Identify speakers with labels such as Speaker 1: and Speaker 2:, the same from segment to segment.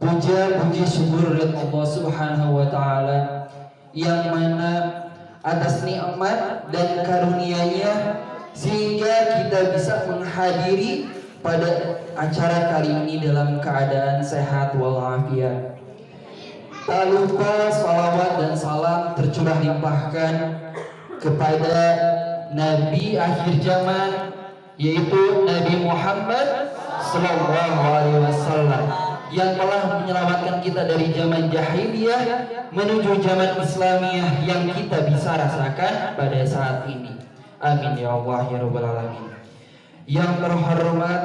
Speaker 1: Puja puji syukur dan Allah Subhanahu wa taala yang mana atas nikmat dan karunia-Nya sehingga kita bisa menghadiri pada acara kali ini dalam keadaan sehat walafiat. Tak lupa salawat dan salam tercurah limpahkan kepada Nabi akhir zaman, yaitu Nabi Muhammad Sallallahu Alaihi Wasallam, yang telah menyelamatkan kita dari zaman jahiliyah menuju zaman Islamiyah yang kita bisa rasakan pada saat ini. Amin ya Allah ya Rabbal Alamin. Yang terhormat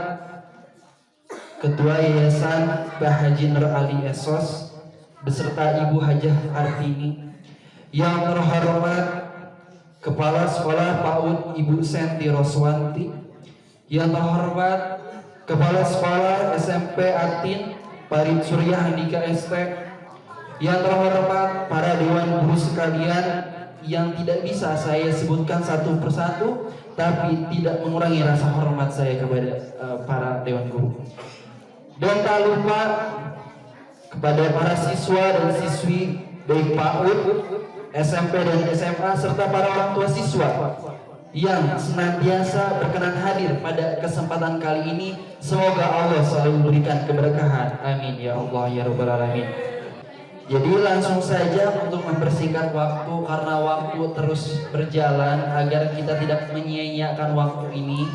Speaker 1: Ketua Yayasan Pak Haji Nur Ali Esos beserta Ibu Hajah Artini. Yang terhormat Kepala Sekolah PAUD Ibu Senti Roswanti. Yang terhormat Kepala Sekolah SMP Atin Parit Surya Handika ST. Yang terhormat para dewan guru sekalian yang tidak bisa saya sebutkan satu persatu, tapi tidak mengurangi rasa hormat saya kepada para dewan guru. Dan tak lupa kepada para siswa dan siswi baik PAUD, SMP dan SMA serta para orang tua siswa yang senantiasa berkenan hadir pada kesempatan kali ini. Semoga Allah selalu memberikan keberkahan. Amin ya Allah ya Rabbal Alamin. Jadi langsung saja untuk mempersingkat waktu, karena waktu terus berjalan agar kita tidak menyia-nyiakan waktu ini.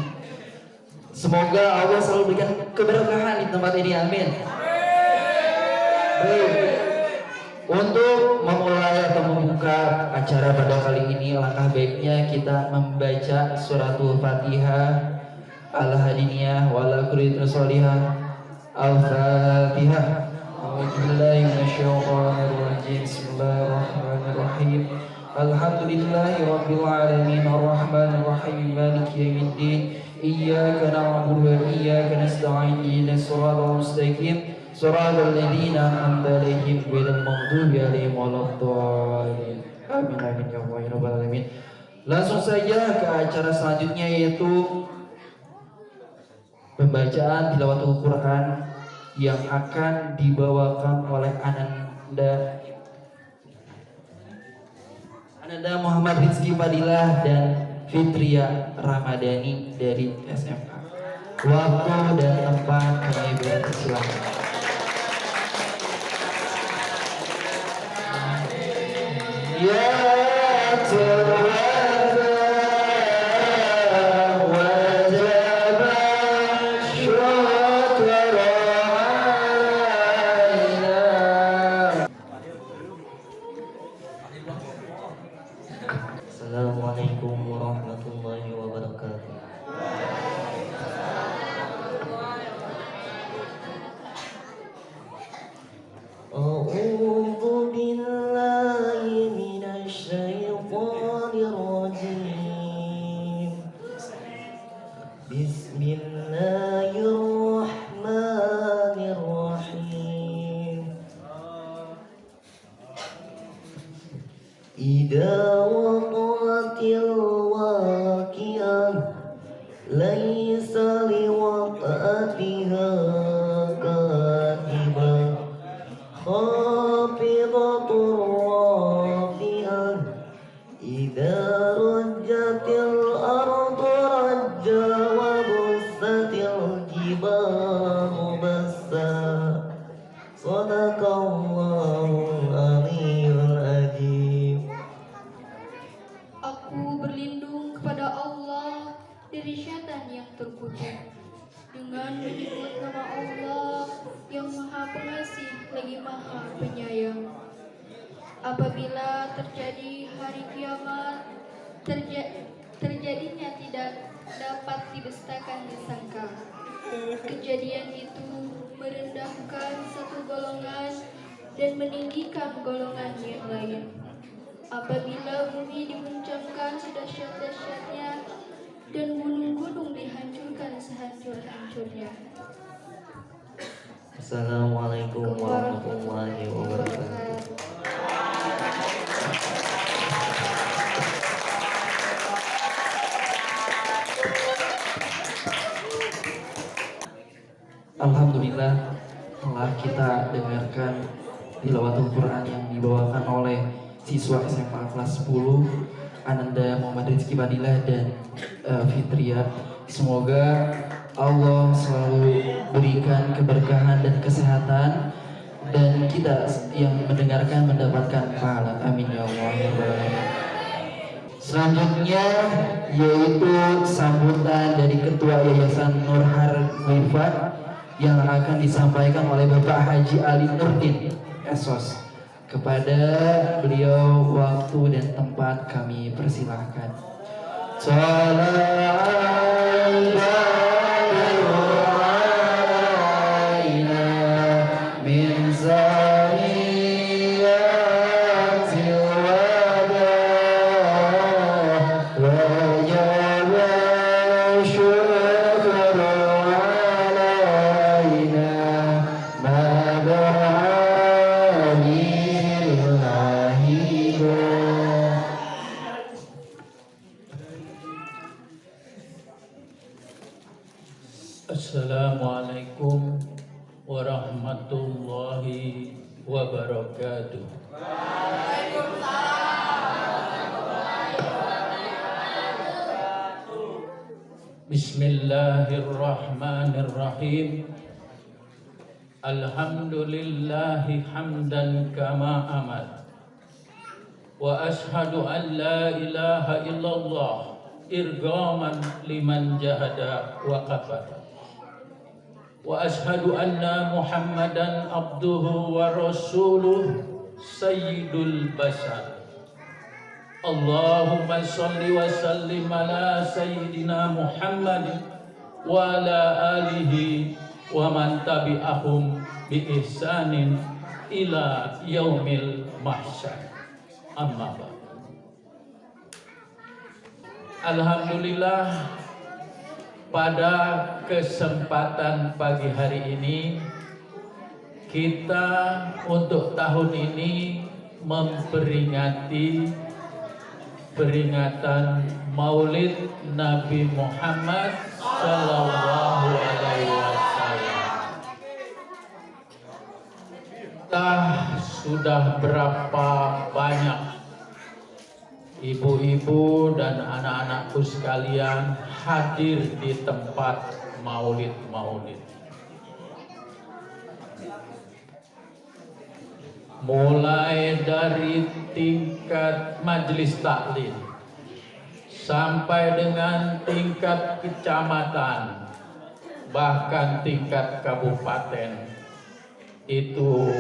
Speaker 1: Semoga Allah selalu berikan keberkahan di tempat ini. Amin. Baik. Untuk memulai atau membuka acara pada kali ini, alangkah baiknya kita membaca suratul Fatihah, Al-Hadiniyah, Wal-Qur'an Sholihah, Al-Fatihah. A'udzubillahi minasyaitonirrajim. Bismillahirrahmanirrahim. Alhamdulillahi rabbil alamin, arrahmanir rahim, maliki yaumiddin. Iyyaka na'budu wa iyyaka nasta'in. Ihdinas siratal mustaqim. Shiratal ladzina an'amta 'alaihim ghairil maghdubi 'alaihim waladdallin. Amin amin ya Allah ya Rabbal Alamin. Langsung saja ke acara selanjutnya, yaitu pembacaan tilawatul Quran yang akan dibawakan oleh Ananda Muhammad Rizky Fadilah dan Fitria Ramadhani dari SMA. Waktu dan tempat kami bersilakan. Ya Assalamualaikum warahmatullahi wabarakatuh. A'udzu billahi minasy syaithanir rajim. Bismillahirrahmanirrahim. Idza waqa'atil waqi'ah laisa liwaqa'atiha katibah khafidatur rafi'ah. Idza rajjatil ardu rajja wa bussatil jibalu bassa. Shadaqallahul aliyyul azim.
Speaker 2: Aku berlindung kepada Allah dari syaitan yang terkutuk dengan menyebut nama Allah yang Maha Pengasih lagi Maha Penyayang. Apabila terjadi hari kiamat, terjadinya tidak dapat dibestakan disangka. Kejadian itu merendahkan satu golongan dan meninggikan golongan yang lain. Apabila bumi diguncangkan sedahsyat-dahsyatnya dan gunung-gunung dihancurkan sehancur-hancurnya.
Speaker 3: Assalamualaikum warahmatullahi wabarakatuh.
Speaker 1: Alhamdulillah telah kita kita dengarkan tilawatul Quran yang dibawakan oleh siswa SMA kelas 10 Ananda Muhammad Rizky Fadilah dan Fitria. Semoga Allah selalu berikan keberkahan dan kesehatan, dan kita yang mendengarkan mendapatkan pahala. Amin ya Allah ya Rabbal Alamin. Selanjutnya yaitu sambutan dari Ketua Yayasan Nur Harwifat yang akan disampaikan oleh Bapak Haji Ali Nurdin Esos. Kepada beliau waktu dan tempat kami persilahkan.
Speaker 4: Assalamualaikum warahmatullahi wabarakatuh. Bismillahirrahmanirrahim. Alhamdulillahi hamdan kama amad. Wa ashhadu an la ilaha illallah irghaman liman jahada wa kafara. Wa ashhadu anna Muhammadan abduhu wa rasuluh sayyidul bashar. Allahumma salli wa sallim ala sayyidina Muhammad wa ala alihi wa man tabi'ahum bi ihsanin ila yaumil mahsyar. Amma ba'd. Alhamdulillah, pada kesempatan pagi hari ini kita untuk tahun ini memperingati peringatan Maulid Nabi Muhammad Sallallahu Alaihi Wasallam. Sudah berapa banyak ibu-ibu dan anak-anakku sekalian hadir di tempat maulid-maulid. Mulai dari tingkat majelis taklim sampai dengan tingkat kecamatan, bahkan tingkat kabupaten, itu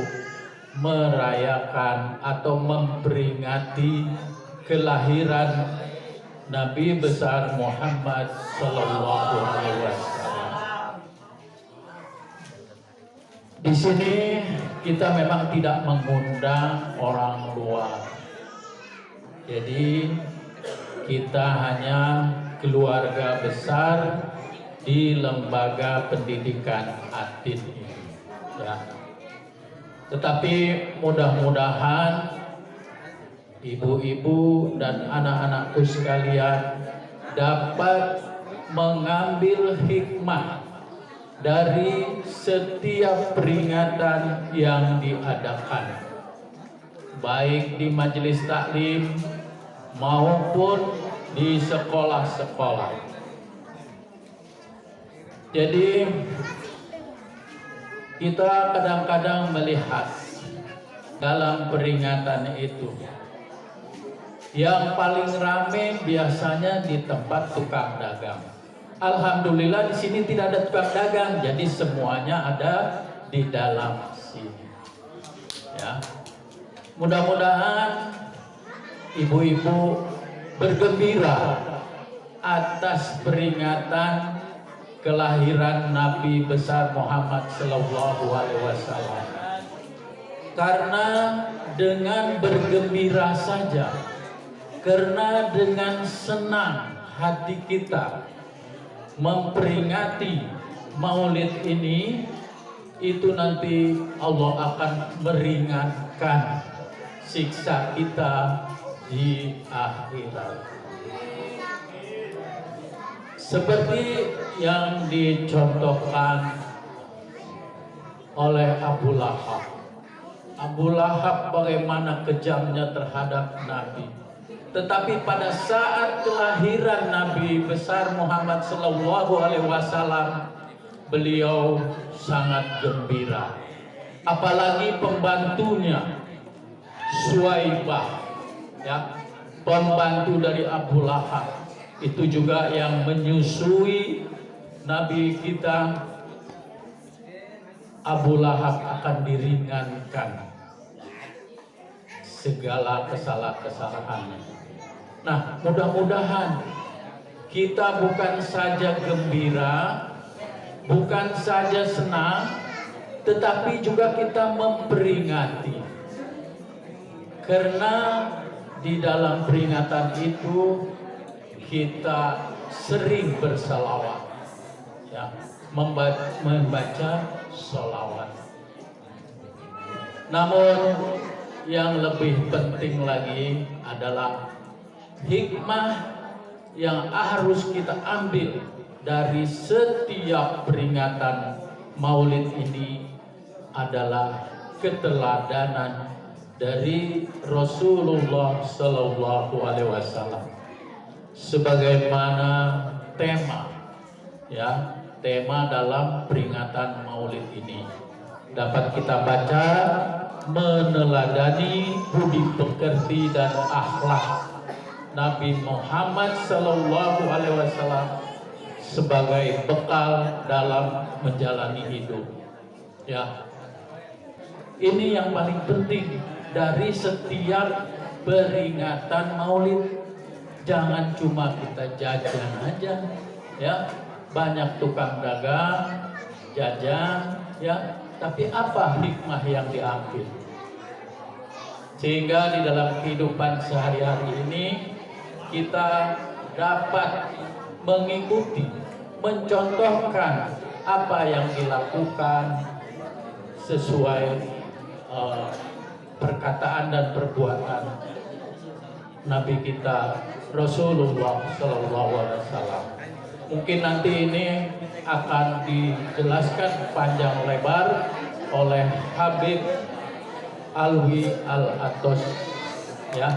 Speaker 4: merayakan atau memperingati kelahiran Nabi besar Muhammad Sallallahu Alaihi Wasallam. Di sini kita memang tidak mengundang orang luar, jadi kita hanya keluarga besar di lembaga pendidikan Adin ini, ya. Tetapi mudah-mudahan ibu-ibu dan anak-anakku sekalian dapat mengambil hikmah dari setiap peringatan yang diadakan, baik di majelis taklim maupun di sekolah-sekolah. Jadi kita kadang-kadang melihat dalam peringatan itu yang paling ramai biasanya di tempat tukang dagang. Alhamdulillah di sini tidak ada tukang dagang, jadi semuanya ada di dalam sini. Ya, mudah-mudahan ibu-ibu bergembira atas peringatan kelahiran Nabi besar Muhammad Sallallahu Alaihi Wasallam. Karena dengan bergembira saja, karena dengan senang hati kita memperingati maulid ini, itu nanti Allah akan meringankan siksa kita di akhirat. Seperti yang dicontohkan oleh Abu Lahab. Abu Lahab bagaimana kejamnya terhadap Nabi. Tetapi pada saat kelahiran Nabi besar Muhammad Sallallahu Alaihi Wasallam, beliau sangat gembira. Apalagi pembantunya Suwaibah, ya, pembantu dari Abu Lahab, itu juga yang menyusui Nabi kita. Abu Lahab akan diringankan segala kesalahan-kesalahannya. Nah, mudah-mudahan kita bukan saja gembira, bukan saja senang, tetapi juga kita memperingati. Karena di dalam peringatan itu kita sering bersalawat, ya, membaca sholawat. Namun yang lebih penting lagi adalah hikmah yang harus kita ambil dari setiap peringatan Maulid ini adalah keteladanan dari Rasulullah Sallallahu Alaihi Wasallam. Sebagaimana tema, ya, tema dalam peringatan Maulid ini dapat kita baca, meneladani budi pekerti dan akhlak Nabi Muhammad Sallallahu Alaihi Wasallam sebagai bekal dalam menjalani hidup. Ya, ini yang paling penting dari setiap peringatan Maulid. Jangan cuma kita jajan aja, ya. Banyak tukang dagang, jajan, ya. Tapi apa hikmah yang diambil? Sehingga di dalam kehidupan sehari-hari ini kita dapat mengikuti, mencontohkan apa yang dilakukan sesuai perkataan dan perbuatan Nabi kita Rasulullah Sallallahu Alaihi Wasallam. Mungkin nanti ini akan dijelaskan panjang lebar oleh Habib Alwi Al-Atos, ya.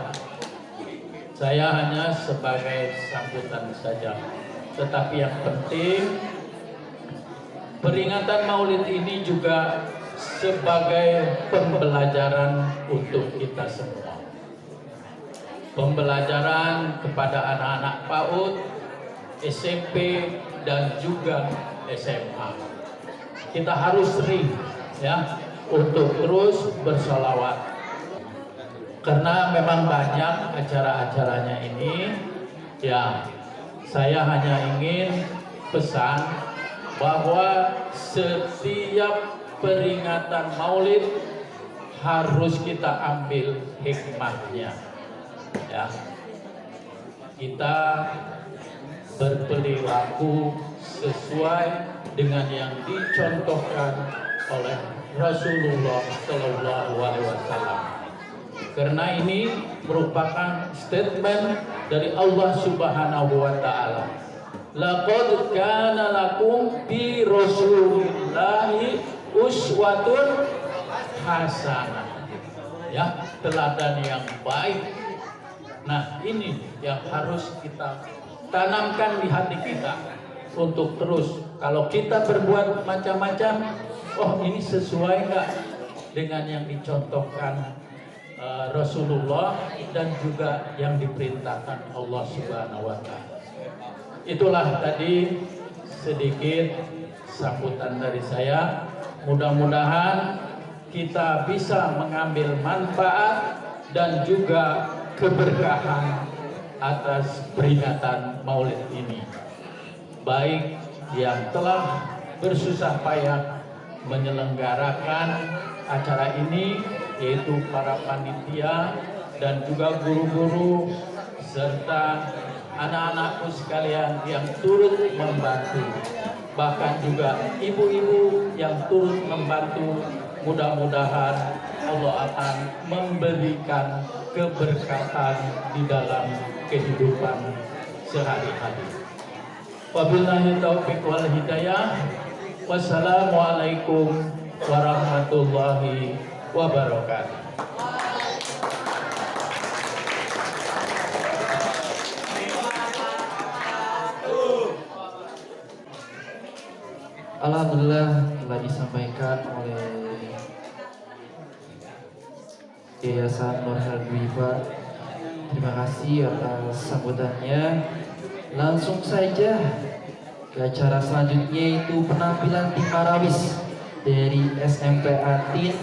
Speaker 4: Saya hanya sebagai sambutan saja. Tetapi yang penting, peringatan Maulid ini juga sebagai pembelajaran untuk kita semua. Pembelajaran kepada anak-anak PAUD, SMP, dan juga SMA. Kita harus sering, ya, untuk terus bersolawat. Karena memang banyak acara-acaranya ini, ya, saya hanya ingin pesan bahwa setiap peringatan Maulid harus kita ambil hikmahnya, ya. Kita berperilaku sesuai dengan yang dicontohkan oleh Rasulullah Sallallahu Alaihi Wasallam. Karena ini merupakan statement dari Allah Subhanahu Wa Taala. Laqad kana lakum fi Rasulillahi uswatun hasanah. Ya, teladan yang baik. Nah, ini yang harus kita tanamkan di hati kita untuk terus, kalau kita berbuat macam-macam, oh ini sesuai nggak dengan yang dicontohkan Rasulullah dan juga yang diperintahkan Allah Subhanahu Wa Taala. Itulah tadi sedikit sambutan dari saya. Mudah-mudahan kita bisa mengambil manfaat dan juga keberkahan atas peringatan Maulid ini. Baik yang telah bersusah payah menyelenggarakan acara ini, yaitu para panitia dan juga guru-guru serta anak-anakku sekalian yang turut membantu, bahkan juga ibu-ibu yang turut membantu. Mudah-mudahan Allah akan memberikan keberkahan di dalam kehidupan sehari-hari. Wabillahi taufiq wal hidayah. Wassalamualaikum warahmatullahi wabarakatuh.
Speaker 1: Alhamdulillah telah disampaikan oleh Yayasan Nur Hadwifa. Terima kasih atas sambutannya. Langsung saja ke acara selanjutnya, itu penampilan tim Marawis dari SMP Atin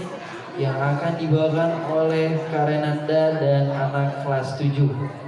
Speaker 1: yang akan dibawakan oleh Karenanda dan anak kelas 7.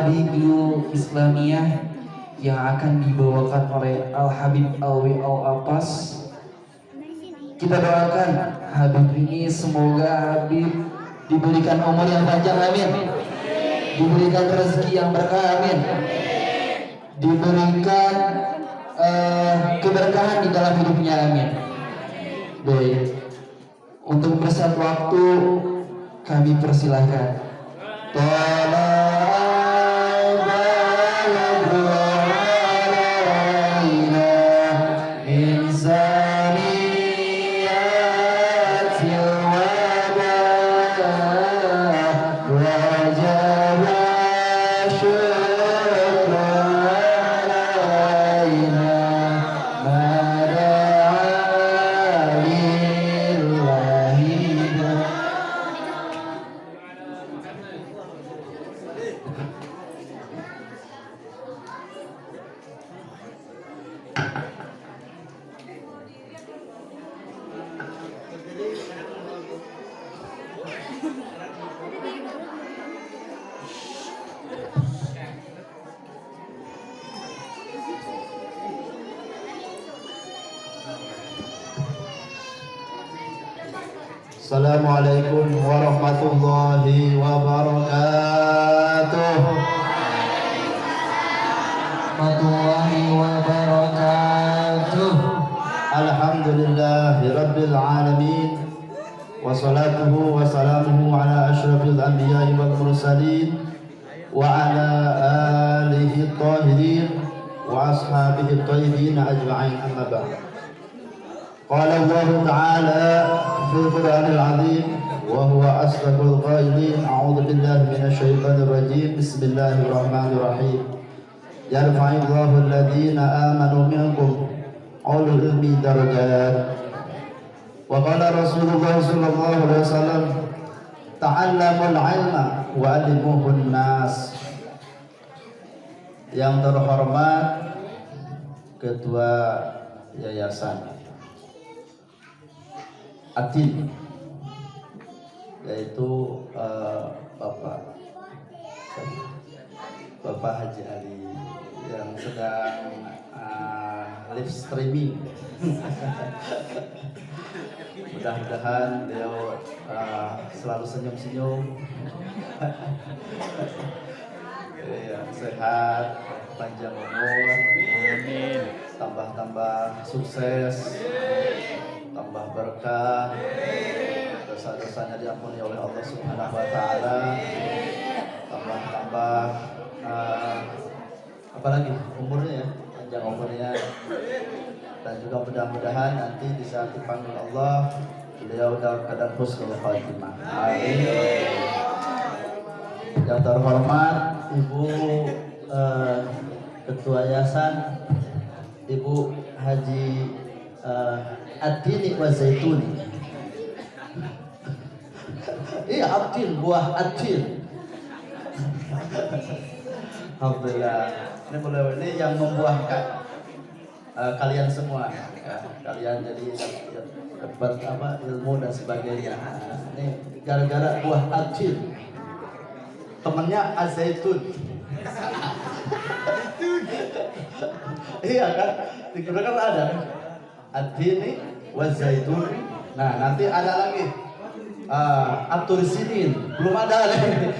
Speaker 1: Tablighu Islamiyah yang akan dibawakan oleh Al Habib Alwi Al Apas. Kita doakan Habib ini semoga Habib diberikan umur yang panjang, amin. Diberikan rezeki yang berkah, amin. Diberikan keberkahan di dalam hidupnya, amin. Baik, untuk bersatu waktu kami persilahkan.
Speaker 5: Assalamualaikum warahmatullahi wabarakatuh.
Speaker 1: Warahmatullahi wabarakatuh.
Speaker 5: Alhamdulillahi rabbil alamin. Wassalatuhu wassalamuhu ala asyrafil anbiya'i wal mursalin wa ala alihi tahirin wa ashabihi tayyibin ajma'in, amma ba'd. Qala Allah Ta'ala fil Qur'anil Azim wa huwa asdaqul qailin. A'udzu billahi minasy syaithanir rajim. Bismillahirrahmanirrahim. Yarfa'illahu alladhina amanu minkum ulul ilmi darajat. Wa qala Rasulullah sallallahu alaihi wasallam, ta'allamul ilma wa 'allimuhun nas. Yang terhormat Ketua Yayasan Adil, yaitu Bapak Haji Ali yang sedang live streaming. Mudah-mudahan beliau selalu senyum-senyum, sehat, panjang umur, amin. Tambah-tambah sukses, tambah berkah, dosa-dosanya diampuni oleh Allah Subhanahu wa Ta'ala, tambah apalagi umurnya ya, panjang umurnya, dan juga mudah-mudahan nanti di saat dipanggil Allah beliau dalam keadaan husnul khatimah, amin. Yang terhormat Ibu Ketua Yayasan, Ibu Haji Ad-Dini wa Zaituni. Iya, Ad-Din, buah Ad-Din. Alhamdulillah. Ini yang membuahkan kalian semua. Ya, kalian jadi dapat ilmu dan sebagainya. Ini gara-gara buah Ad-Din. Temannya Az-Zaitun. Iya kan? Di Quran kan ada Ad-Dini wa Zaitun. Nah, nanti ada lagi At-Turisinin. Belum ada lagi.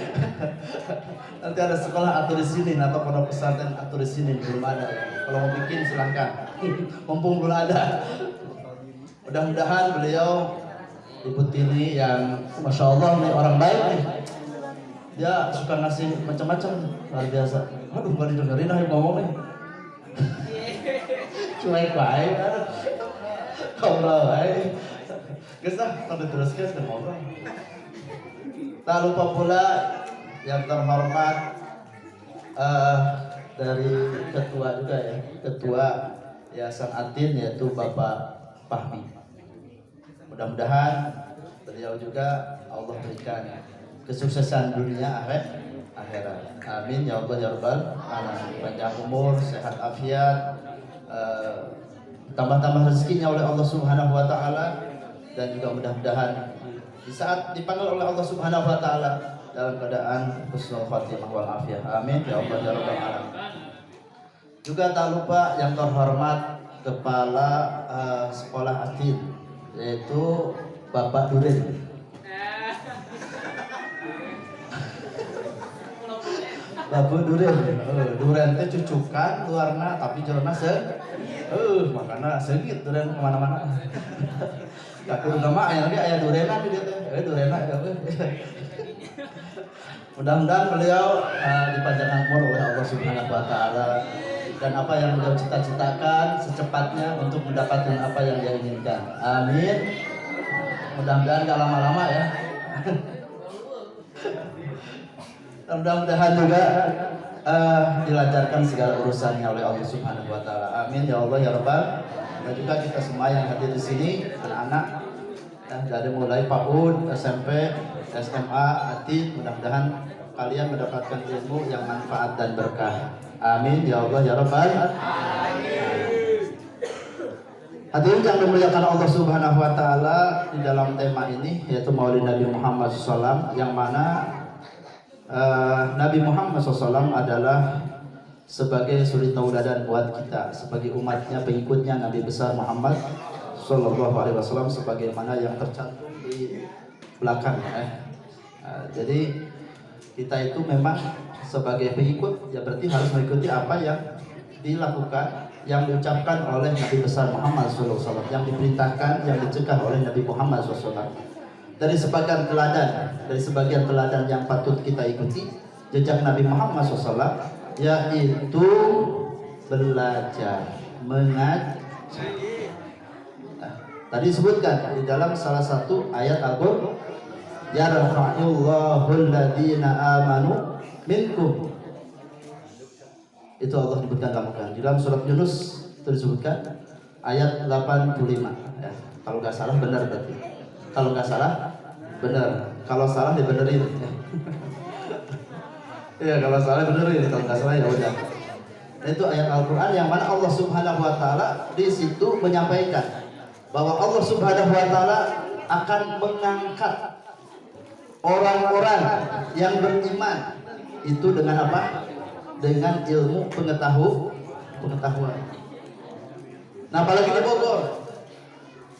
Speaker 5: Nanti ada sekolah At-Turisinin atau pondok pesantren At-Turisinin. Belum ada. Kalau mau bikin silahkan. Mumpung belum ada. Mudah-mudahan beliau Ibu Tini yang Masya Allah nih orang baik nih. Dia suka ngasih macam-macam, luar biasa. Aduh, gak didengerin yang ngomong nih. Cuek baik, ngobrol baik. Gesah, kalau diteruskan kita ngobrol. Tak lupa pula yang terhormat dari ketua juga ya, ketua Yayasan Adin, yaitu Bapak Fahmi. Mudah-mudahan beliau juga Allah berikan kesuksesan dunia akhirat. Amin ya Allah ya Rabbal alamin. Panjang umur, sehat afiat, tambah-tambah rezekinya oleh Allah Subhanahu wa taala, dan juga mudah-mudahan di saat dipanggil oleh Allah Subhanahu wa taala dalam keadaan husnul khatimah wal afiyah. Amin ya Allah ya Rabbal alamin. Juga tak lupa yang terhormat Kepala Sekolah Adil, yaitu Bapak Durin. Babu duren. Duren teh cucukan luarna tapi jelema makana seugit duren kemana-mana. Kaku nama aya aya durenan di dieu teh. Durena ya. Mudah-mudahan beliau dipanjangkan umur oleh Allah Subhanahu wa taala dan apa yang beliau cita-citakan secepatnya untuk mendapatkan apa yang dia inginkan. Amin. Mudah-mudahan gak lama-lama ya. Mudah-mudahan juga dilancarkan segala urusannya oleh Allah Subhanahu wa taala. Amin ya Allah ya Rabbal. Dan juga kita semua yang hadir di sini, anak-anak dari mulai PAUD, SMP, SMA, atid, mudah-mudahan kalian mendapatkan ilmu yang manfaat dan berkah. Amin ya Allah ya Rabbal. Hadirin yang dimuliakan Allah Subhanahu wa taala, di dalam tema ini yaitu Maulid Nabi Muhammad SAW, yang mana Nabi Muhammad SAW adalah sebagai suri tauladan buat kita sebagai umatnya, pengikutnya Nabi besar Muhammad Sallallahu Alaihi Wasallam, sebagaimana yang tercantum di belakang. Jadi kita itu memang sebagai pengikut ya berarti harus mengikuti apa yang dilakukan, yang diucapkan oleh Nabi besar Muhammad Sallallahu Alaihi Wasallam, yang diperintahkan, yang dicegah oleh Nabi Muhammad SAW. Dari sebagian teladan yang patut kita ikuti jejak Nabi Muhammad SAW, yaitu belajar, mengajar. Tadi disebutkan di dalam salah satu ayat Al-Qur'an, yarfa'ullahu alladhina amanu minkum. Itu Allah sebutkan di dalam surat Yunus, itu disebutkan ayat 85 ya. Kalau nggak salah benar berarti. Kalau nggak salah benar. Kalau salah dibenerin. Ya kalau salah benerin, kalau nggak salah ya udah. Itu ayat Al-Qur'an yang mana Allah Subhanahu wa taala di situ menyampaikan bahwa Allah Subhanahu wa taala akan mengangkat orang-orang yang beriman itu dengan apa? Dengan ilmu pengetahuan. Nah, apalagi di Bogor.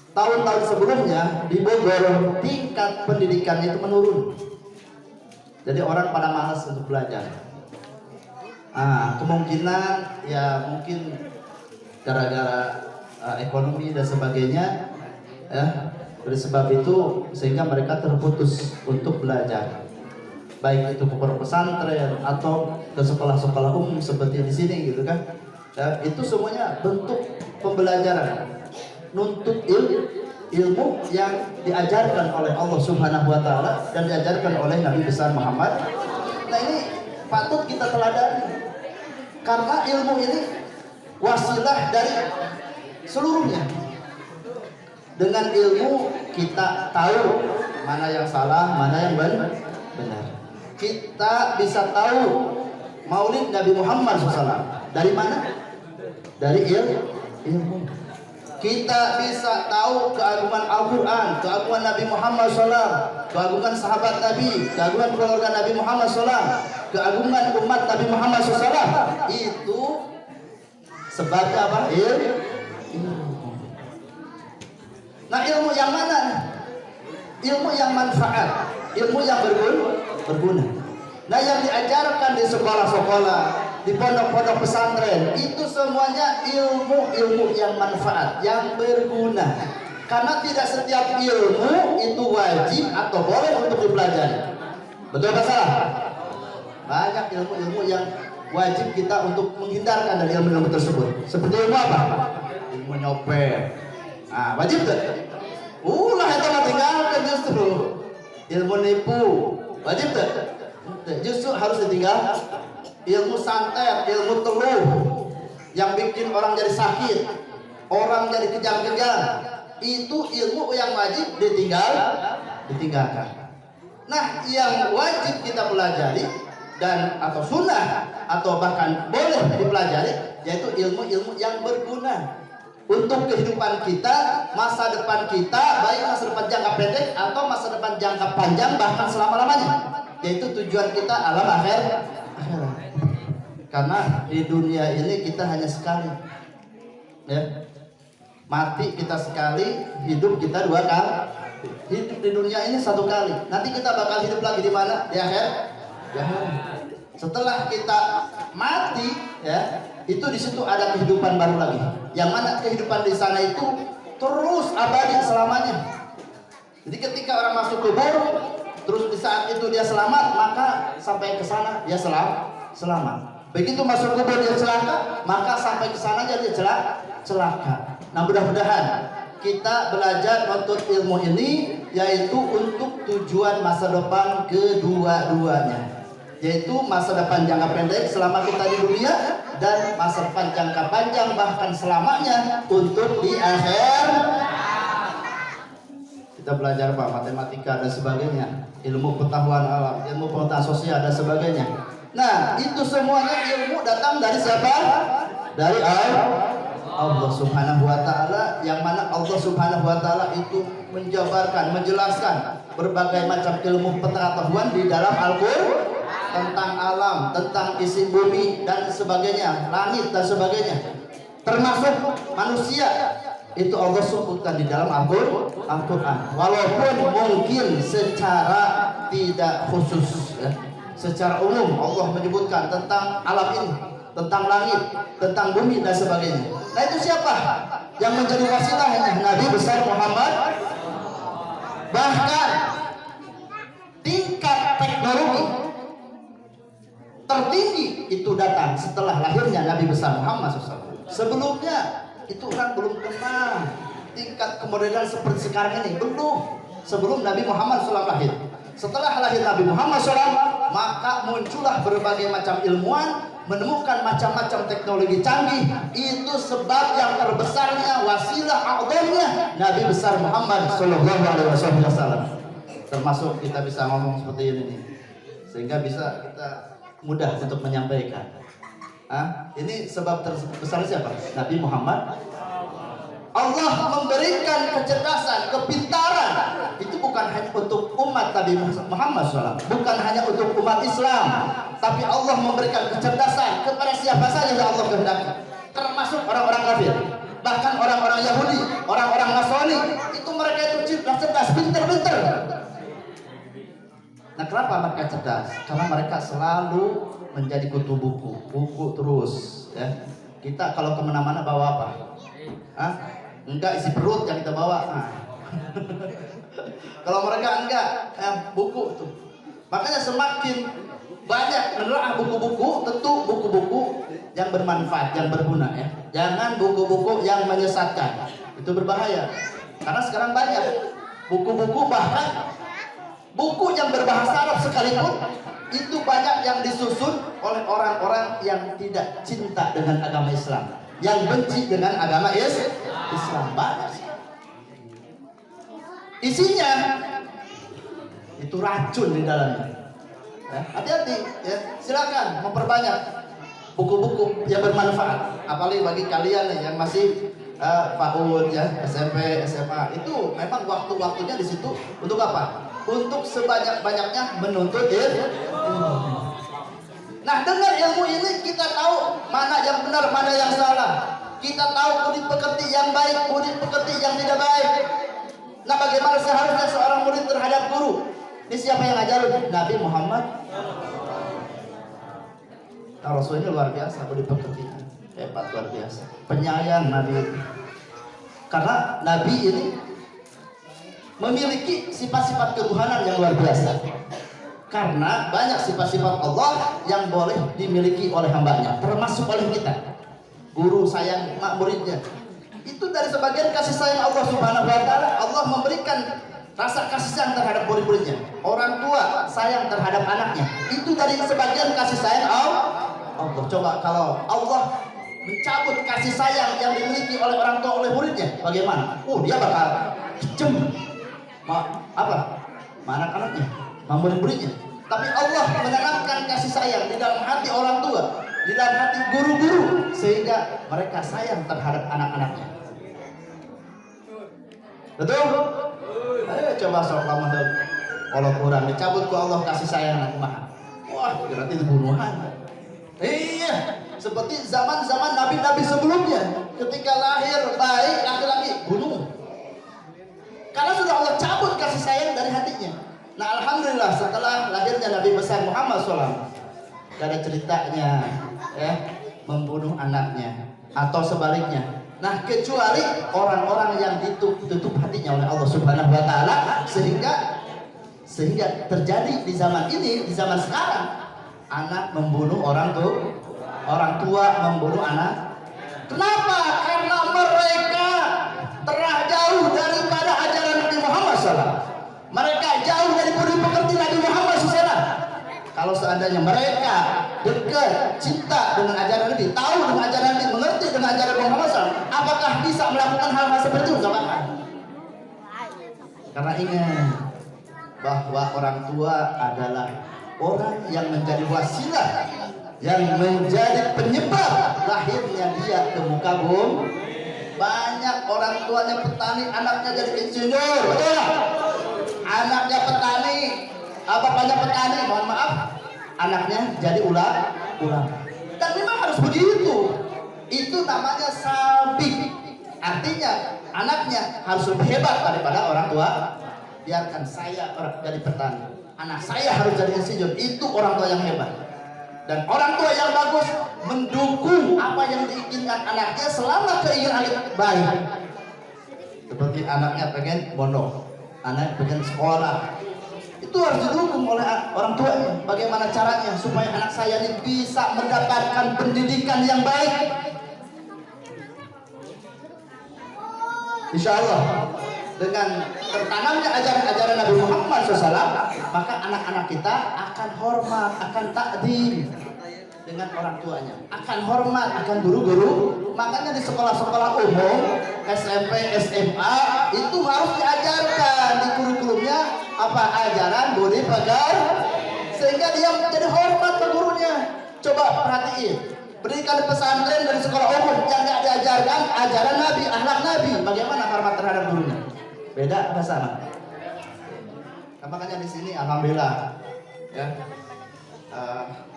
Speaker 5: Tahun-tahun sebelumnya di Bogor tingkat pendidikan itu menurun. Jadi orang pada malas untuk belajar. Kemungkinan ya mungkin gara-gara ekonomi dan sebagainya ya. Oleh sebab itu sehingga mereka terputus untuk belajar. Baik itu ke pondok pesantren atau ke sekolah-sekolah umum seperti di sini gitu kan. Ya, itu semuanya bentuk pembelajaran. Nuntut ilmu yang diajarkan oleh Allah Subhanahu wa taala dan diajarkan oleh Nabi besar Muhammad. Nah, ini patut kita teladani. Karena ilmu ini wasilah dari seluruhnya. Dengan ilmu kita tahu mana yang salah, mana yang benar. Kita bisa tahu Maulid Nabi Muhammad SAW dari mana? Dari ilmu. Kita bisa tahu keagungan Al-Quran, keagungan Nabi Muhammad SAW, keagungan sahabat Nabi, keagungan keluarga Nabi Muhammad SAW, keagungan umat Nabi Muhammad SAW. Itu sebabnya apa? Ilmu. Nah, ilmu yang mana? Ilmu yang manfaat, ilmu yang berguna. Nah, yang diajarkan di sekolah-sekolah, di pondok-pondok pesantren, itu semuanya ilmu-ilmu yang manfaat, yang berguna. Karena tidak setiap ilmu itu wajib atau boleh untuk dipelajari. Betul apa salah? Banyak ilmu-ilmu yang wajib kita untuk menghindarkan dari ilmu-ilmu tersebut. Seperti ilmu apa? Ilmu nyopet. Wajib tuh. Itu mah tinggalkan justru. Ilmu nipu. Wajib tuh. Justru harus ditinggal. Ilmu santet, ilmu teluh yang bikin orang jadi sakit, orang jadi kejang-kejang, itu ilmu yang wajib ditinggalkan. Nah, yang wajib kita pelajari dan atau sunnah atau bahkan boleh dipelajari yaitu ilmu-ilmu yang berguna untuk kehidupan kita, masa depan kita, baik masa depan jangka pendek atau masa depan jangka panjang bahkan selama-lamanya, yaitu tujuan kita alam akhirat. Karena di dunia ini kita hanya sekali, ya. Mati kita sekali, hidup kita dua kali. Hidup di dunia ini satu kali. Nanti kita bakal hidup lagi di mana? Di akhirat. Ya. Setelah kita mati, ya, itu di situ ada kehidupan baru lagi. Yang mana kehidupan di sana itu terus abadi selamanya. Jadi ketika orang masuk kubur, terus di saat itu dia selamat, maka sampai ke sana dia selamat. Begitu masuk kubur dia celaka, maka sampai ke sana dia celaka. Nah, mudah-mudahan kita belajar menuntut ilmu ini yaitu untuk tujuan masa depan kedua-duanya, yaitu masa depan jangka pendek selama kita di dunia dan masa depan jangka panjang bahkan selamanya untuk di akhir. Kita belajar matematika dan sebagainya, ilmu pengetahuan alam, ilmu pengetahuan sosial dan sebagainya. Nah, itu semuanya ilmu datang dari siapa? Dari Allah Subhanahu wa taala, yang mana Allah Subhanahu wa taala itu menjabarkan, menjelaskan berbagai macam ilmu pengetahuan di dalam Al-Qur'an tentang alam, tentang isi bumi dan sebagainya, langit dan sebagainya. Termasuk manusia itu Allah sebutkan di dalam Al-Qur'an. Walaupun mungkin secara tidak khusus, ya, secara umum Allah menyebutkan tentang alam ini, tentang langit, tentang bumi dan sebagainya. Nah, itu siapa yang menjadi wasilahnya? Nabi besar Muhammad. Bahkan tingkat teknologi tertinggi itu datang setelah lahirnya Nabi besar Muhammad SAW. Sebelumnya itu orang belum kenal tingkat kemodernan seperti sekarang ini, belum. Sebelum Nabi Muhammad SAW lahir. Setelah lahir Nabi Muhammad SAW, maka muncullah berbagai macam ilmuwan menemukan macam-macam teknologi canggih. Itu sebab yang terbesarnya, wasilah a'dhamnya Nabi besar Muhammad SAW. Termasuk kita bisa ngomong seperti ini nih, sehingga bisa kita mudah untuk menyampaikan. Ini sebab terbesar siapa? Nabi Muhammad. Allah memberikan kecerdasan, kepintaran. Itu bukan hanya untuk umat Nabi Muhammad SAW, bukan hanya untuk umat Islam, tapi Allah memberikan kecerdasan kepada siapa saja yang Allah kehendaki, termasuk orang-orang kafir, bahkan orang-orang Yahudi, orang-orang Nasrani. Itu mereka itu cerdas, pinter-pinter. Nah, kenapa mereka cerdas? Karena mereka selalu menjadi kutu buku terus, ya. Kita kalau kemana-mana bawa apa? Enggak isi perut yang kita bawa. Kalau mereka enggak, buku tuh. Makanya semakin banyak menelaah buku-buku, tentu buku-buku yang bermanfaat, yang berguna, ya. Jangan buku-buku yang menyesatkan. Itu berbahaya. Karena sekarang banyak buku-buku, bahkan buku yang berbahasa Arab sekalipun itu banyak yang disusun oleh orang-orang yang tidak cinta dengan agama Islam, yang benci dengan agama Islam. Banyak sih. Isinya itu racun di dalamnya. Ya, hati-hati, ya. Silakan memperbanyak buku-buku yang bermanfaat. Apalagi bagi kalian yang masih PAUD, ya, SMP, SMA, itu memang waktu-waktunya di situ untuk apa? Untuk sebanyak-banyaknya menuntut ilmu. Nah, dengan ilmu ini kita tahu mana yang benar, mana yang salah. Kita tahu murid pekerti yang baik, murid pekerti yang tidak baik. Nah, bagaimana seharusnya seorang murid terhadap guru? Ini siapa yang ngajarin? Nabi Muhammad. Nah, Rasul ini luar biasa, murid pekerti hebat, luar biasa, penyayang Nabi. Karena Nabi ini memiliki sifat-sifat ketuhanan yang luar biasa. Karena banyak sifat-sifat Allah yang boleh dimiliki oleh hambanya, termasuk oleh kita. Guru sayang muridnya. Itu dari sebagian kasih sayang Allah Subhanahu wa taala. Allah memberikan rasa kasih sayang terhadap murid-muridnya. Orang tua sayang terhadap anaknya. Itu dari sebagian kasih sayang Allah. Coba kalau Allah mencabut kasih sayang yang dimiliki oleh orang tua oleh muridnya, bagaimana? Dia bakal kejem anak-anaknya, murid-muridnya. Tapi Allah menanamkan kasih sayang di dalam hati orang tua, di dalam hati guru-guru, sehingga mereka sayang terhadap anak-anaknya. Betul? Ayo coba sok lama kalau kurang dicabut ke Allah kasih sayang anak mah. Wah, berarti itu bunuhan. Iya, seperti zaman-zaman nabi-nabi sebelumnya, ketika lahir bayi laki-laki bunuh. Karena sudah Allah cabut kasih sayang dari hatinya. Nah, alhamdulillah setelah lahirnya Nabi besar Muhammad SAW, gak ada ceritanya ya membunuh anaknya atau sebaliknya. Nah, kecuali orang-orang yang ditutup hatinya oleh Allah Subhanahu wa taala sehingga terjadi di zaman ini, di zaman sekarang, anak membunuh orang tua membunuh anak. Kenapa? Karena mereka telah jauh daripada ajaran Nabi Muhammad SAW. Mereka jauh dari budi pekerti Nabi Muhammad SAW. Kalau seandainya mereka dekat, cinta dengan ajaran Nabi, tahu dengan ajaran Nabi, mengerti dengan ajaran Muhammad SAW, apakah bisa melakukan hal-hal seperti itu? Gak apa-apa. Karena ingat bahwa orang tua adalah orang yang menjadi wasilah, yang menjadi penyebab lahirnya dia ke muka bumi. Banyak orang tuanya petani, anaknya jadi insinyur, betul gak? Anaknya petani, bapaknya petani, mohon maaf, anaknya jadi ulama. Dan memang harus begitu. Itu namanya sabik. Artinya anaknya harus lebih hebat daripada orang tua. Biarkan saya jadi petani, anak saya harus jadi insinyur. Itu orang tua yang hebat. Dan orang tua yang bagus mendukung apa yang diinginkan anaknya selama keinginan baik. Seperti anaknya pengen mondok, anak pengen sekolah, itu harus didukung oleh orang tuanya. Bagaimana caranya supaya anak saya ini bisa mendapatkan pendidikan yang baik? Insya Allah dengan tertanamnya ajaran-ajaran Nabi Muhammad SAW, maka anak-anak kita akan hormat, akan takdim dengan orang tuanya, akan hormat, akan guru-guru. Makanya di sekolah-sekolah umum, SMP, SMA itu harus diajarkan di kurikulumnya apa ajaran budi pekerti, sehingga dia menjadi hormat ke gurunya. Coba perhatiin, pendidikan pesantren dari sekolah umum yang nggak diajarkan ajaran Nabi, akhlak Nabi, bagaimana hormat terhadap gurunya? Beda apa sama? Nah, makanya di sini alhamdulillah ya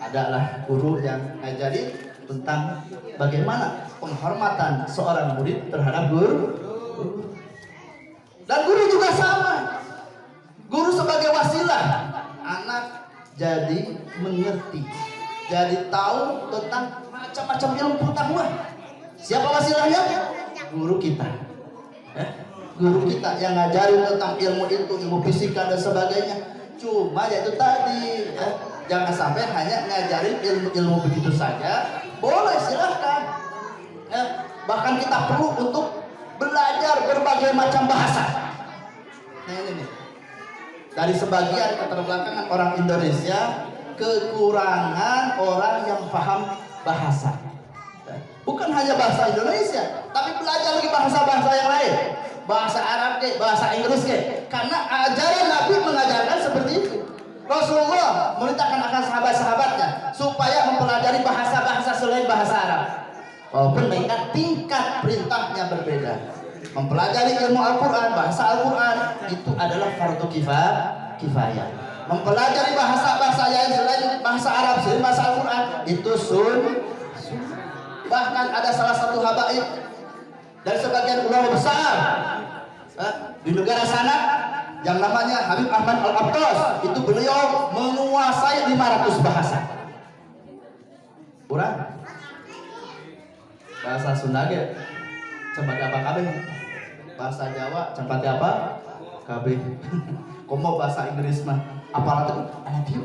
Speaker 5: adalah guru yang ngajari tentang bagaimana penghormatan seorang murid terhadap guru. Dan guru juga sama. Guru sebagai wasilah, anak jadi mengerti, jadi tahu tentang macam-macam ilmu pengetahuan. Siapa wasilahnya? Guru kita. Guru kita yang ngajarin tentang ilmu itu, ilmu fisika dan sebagainya. Cuma ya itu tadi ya, jangan sampai hanya ngajarin ilmu-ilmu begitu saja. Boleh, silahkan ya, bahkan kita perlu untuk belajar berbagai macam bahasa. Nah ini nih, dari sebagian keterbelakangan orang Indonesia, kekurangan orang yang paham bahasa. Bukan hanya bahasa Indonesia, tapi belajar lagi bahasa-bahasa yang lain. Bahasa Arab ke, bahasa Inggris ke. Karena ajaran Nabi mengajarkan seperti itu. Rasulullah memerintahkan akan sahabat-sahabatnya supaya mempelajari bahasa-bahasa selain bahasa Arab. Walaupun mereka tingkat perintahnya berbeda. Mempelajari ilmu Al-Quran, bahasa Al-Quran itu adalah fardu kifayah. Mempelajari bahasa-bahasa yang selain bahasa Arab, selain bahasa Al-Quran itu bahkan ada salah satu habaib dari sebagian ulama besar di negara sana yang namanya Habib Ahmad Al-Abtas. Itu beliau menguasai 500 bahasa. Kurang bahasa Sunda ge cempati apa kabeh, bahasa Jawa cempati apa kabeh. Komo bahasa Inggris mah apalah tuh I love you.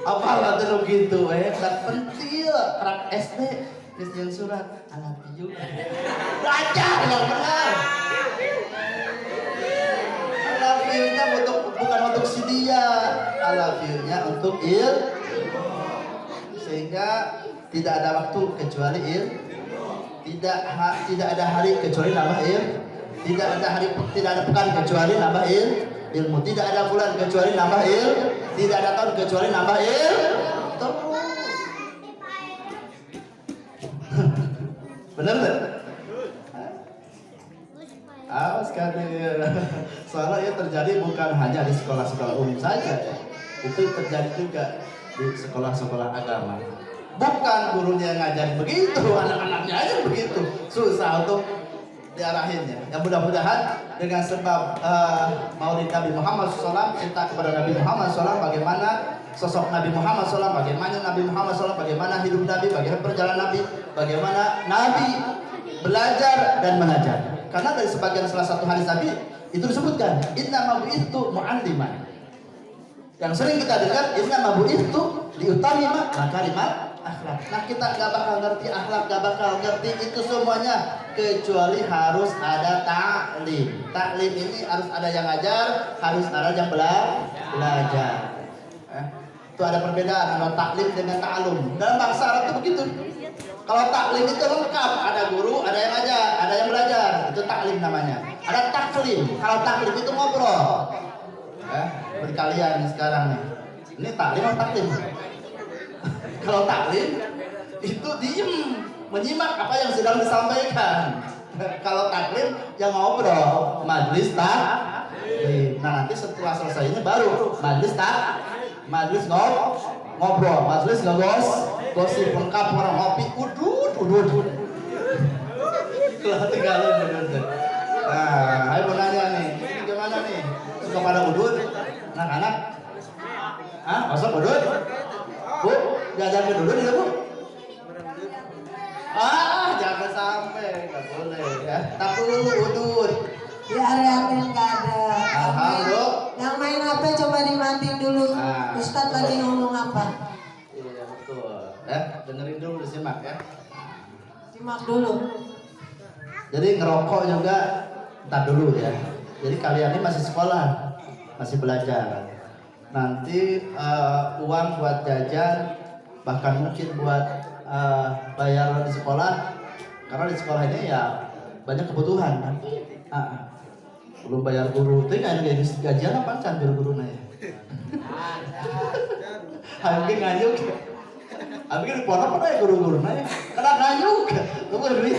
Speaker 5: Apalah tuh gitu tak pentil kerak SD Christian surat I love you. Belajar yang benar. I love you-nya bukan untuk si dia, I love you-nya untuk sehingga tidak ada waktu kecuali tidak ada hari kecuali nambah tidak ada pekan kecuali nambah ilmu, tidak ada bulan kecuali nambah tidak ada tahun kecuali nambah bener nggak? Awas sekali. Soalnya ya terjadi bukan hanya di sekolah-sekolah umum saja, itu terjadi juga di sekolah-sekolah agama. Bukan gurunya yang ngajarin begitu, anak-anaknya aja begitu. Susah untuk diarahin ya. Yang mudah-mudahan dengan sebab Maulid Nabi Muhammad SAW, cinta kepada Nabi Muhammad SAW, bagaimana sosok Nabi Muhammad SAW, bagaimana Nabi Muhammad SAW, bagaimana hidup Nabi, bagaimana perjalanan Nabi, bagaimana Nabi belajar dan mengajar. Karena dari sebagian salah satu hadis Nabi itu disebutkan, inna mabu'ithu mu'alliman. Yang sering kita dengar, inna mabu'ithu liutamima makarimat akhlak. Nah kita gak bakal ngerti akhlak, gak bakal ngerti itu semuanya kecuali harus ada taklim. Taklim ini harus ada yang ngajar, harus ada yang belajar. Itu ada perbedaan antara taklim dengan ta'alum. Dalam bahasa Arab itu begitu. Kalau taklim itu lengkap, ada guru, ada yang ngajar, ada yang belajar. Itu taklim namanya. Ada taklim. Kalau taklim itu ngobrol. Bagi kalian sekarang nih. Ini taklim atau taklim? Kalau taklim itu diem, menyimak apa yang sedang disampaikan. Kalau taklim yang ngobrol, majlis taklim. Nah nanti setelah selesai ini baru majlis majlis ngobrol, majlis gosip lengkap, orang ngopi, udut. Kalau tinggalin udut. Nah, ayo mau nanya nih, ini gimana nih? Suka pada udut? Anak-anak? Masuk udut? Bu, diajarin dulu nih Bu. Jangan sampai, nggak boleh ya. Tak dulu udut.
Speaker 6: Di area-area nggak ada.
Speaker 5: Alhamdulillah.
Speaker 6: Yang main HP coba dimatiin dulu. Ustadz lagi ngomong apa?
Speaker 5: Iya betul. Dengerin dulu, disimak ya.
Speaker 6: Simak dulu.
Speaker 5: Jadi ngerokok juga entar dulu ya. Jadi kalian ini masih sekolah, masih belajar. Nanti uang buat jajan, bahkan mungkin buat bayar di sekolah, karena di sekolah ini ya banyak kebutuhan kan. Belum bayar guru, itu kan gajian apa kan guru ya. Mungkin nganyuk, mungkin di pondok apa ya guru ya. Karena nganyuk, tunggu duit.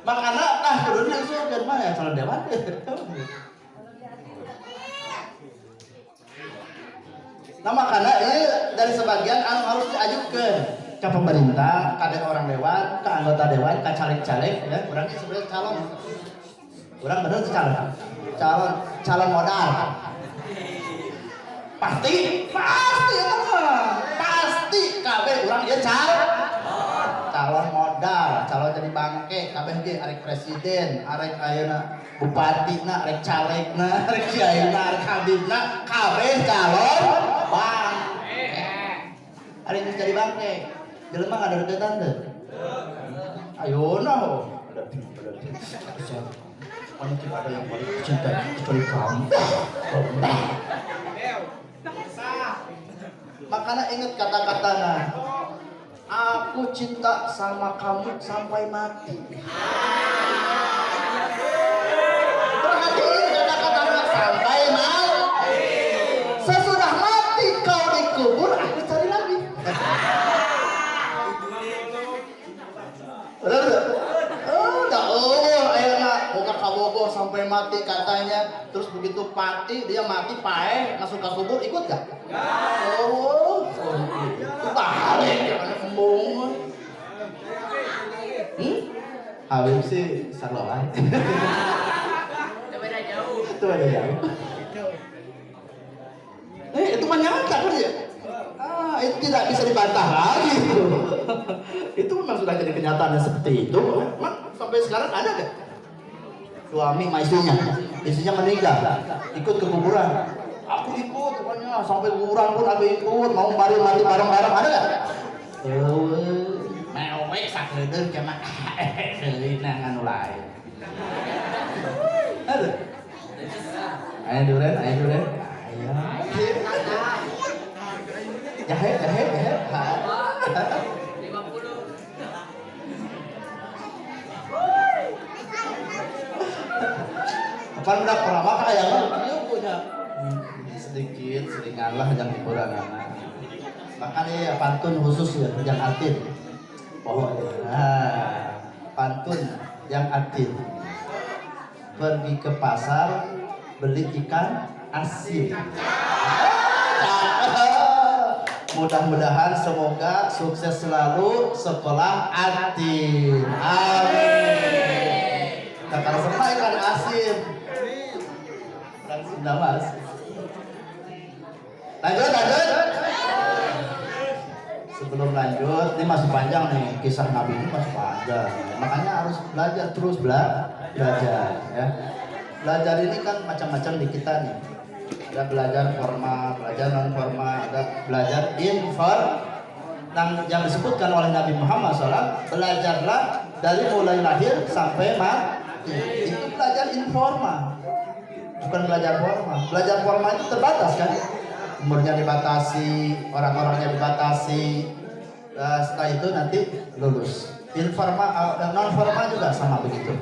Speaker 5: Makanya gurunya surga mana ya calon dewan. Nah makanya ini dari sebagian harus diajukan ke pemerintah, ke orang dewan, ke anggota dewan, ke caleg-caleg ya. Orangnya sebenarnya calon. Orang bener tuh calon modal. Pasti kabeh orang dia calon modal, calon jadi bangke, kabeh ge arek presiden, arek ayeuna bupati arek calegna, arek kiaina, arek habibna, kabeh calon bangke. Arek geus jadi bangke. Jelema ada deketan teu? Ayeuna Mungkin ada yang paling cinta kecuali kamu. Makanya ingat kata-katanya. Aku cinta sama kamu sampai mati. Perhatiin kata-katanya sampai mati. Sesudah mati kau dikubur, aku cari lagi. Bogor sampai mati katanya, terus begitu dia mati paeh masuk ke kubur ikut gak? Itu balik jangan kembung. Habib sih sarloan. Itu beda jauh. Itu mah nyata kan ya? Itu tidak bisa dibantah lagi itu. Itu memang sudah jadi kenyataan seperti itu. Sampai sekarang ada gak? Suami sama istrinya meninggal, ikut ke kuburan. Aku ikut, pokoknya sampai kuburan pun aku ikut. Mau mati bareng-bareng, ada nggak? Mewek sakreun cuma selina nganu lain. Ada. Ayo duren. Jahe. Kan udah pernah kayak punya sedikit seringanlah yang hiburan anak. Makanya ya pantun khusus ya yang atin. Pantun yang atin. Pergi ke pasar beli ikan asin. Mudah-mudahan semoga sukses selalu sekolah atin. Amin. Nah, kalau semua ikan asin. Orang Sunda mas. Lanjut. Sebelum lanjut, ini masih panjang nih, kisah Nabi ini masih panjang. Makanya harus belajar terus belajar ya. Belajar ini kan macam-macam di kita nih. Ada belajar formal, belajar non formal, ada belajar informal. Yang disebutkan oleh Nabi Muhammad SAW, belajarlah dari mulai lahir sampai mati. Itu belajar informal, bukan belajar formal. Belajar formal itu terbatas kan, umurnya dibatasi, orang-orangnya dibatasi. Setelah itu nanti lulus. Informal, non formal juga sama begitu.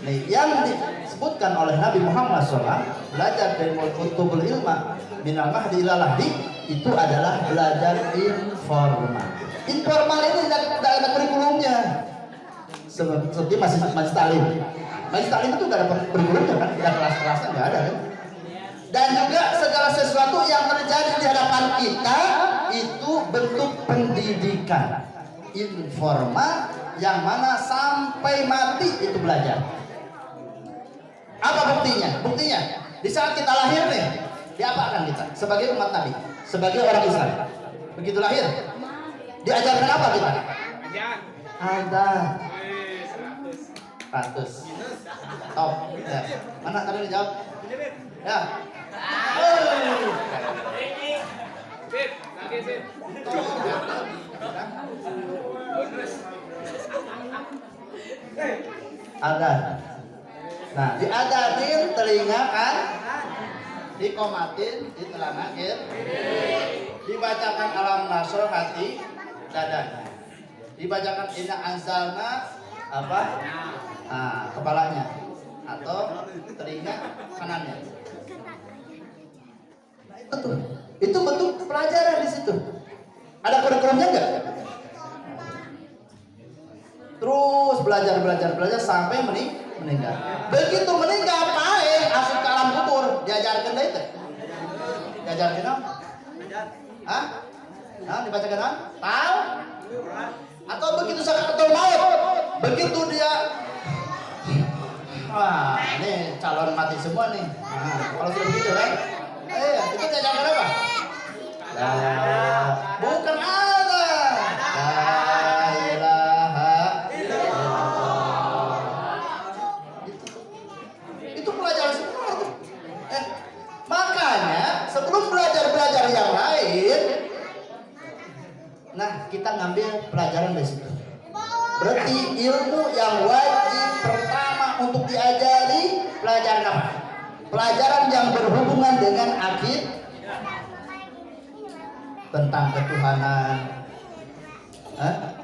Speaker 5: Nih, yang disebutkan oleh Nabi Muhammad SAW, belajar dari utubul ilma minal mahdi ilal lahdi, itu adalah belajar informal. Informal ini tidak ada kurikulumnya. Seperti masih talim. Masih talim itu tidak ada kurikulumnya kan, tidak kelas-kelasnya nggak ada kan. Dan juga segala sesuatu yang terjadi di hadapan kita itu bentuk pendidikan informal yang mana sampai mati itu belajar. Apa buktinya? Buktinya di saat kita lahir nih, diapakan kita sebagai umat Nabi, sebagai orang Islam. Begitu lahir, diajarkan apa kita? Ada 100. Top. Ya. Mana tadi dijawab? Ya. Ada. Nah, diadarin telinga kan, dikomatin, ditelangin, dibacakan alam nasr hati dadanya, dibacakan inna anzalna apa? Nah, kepalanya atau telinga kanannya. Itu bentuk pelajaran di situ. Ada kurikulumnya enggak? Terus belajar sampai meninggal. Begitu meninggal pae asup ke alam kubur, diajarkan deh itu. Diajarkan apa? Hah? Nah, dibacakan apa? Tahu? Atau begitu sampai betul maut, begitu dia, wah, ini calon mati semua nih. Nah, kalau sudah begitu kan, itu diajarkan apa? Bukan Allah. La ilaha illallah. Itu pelajaran semua itu. Makanya sebelum belajar yang lain, nah kita ngambil pelajaran dari situ. Berarti ilmu yang wajib pertama untuk diajari pelajaran apa? Pelajaran yang berhubungan dengan akidah, tentang ketuhanan.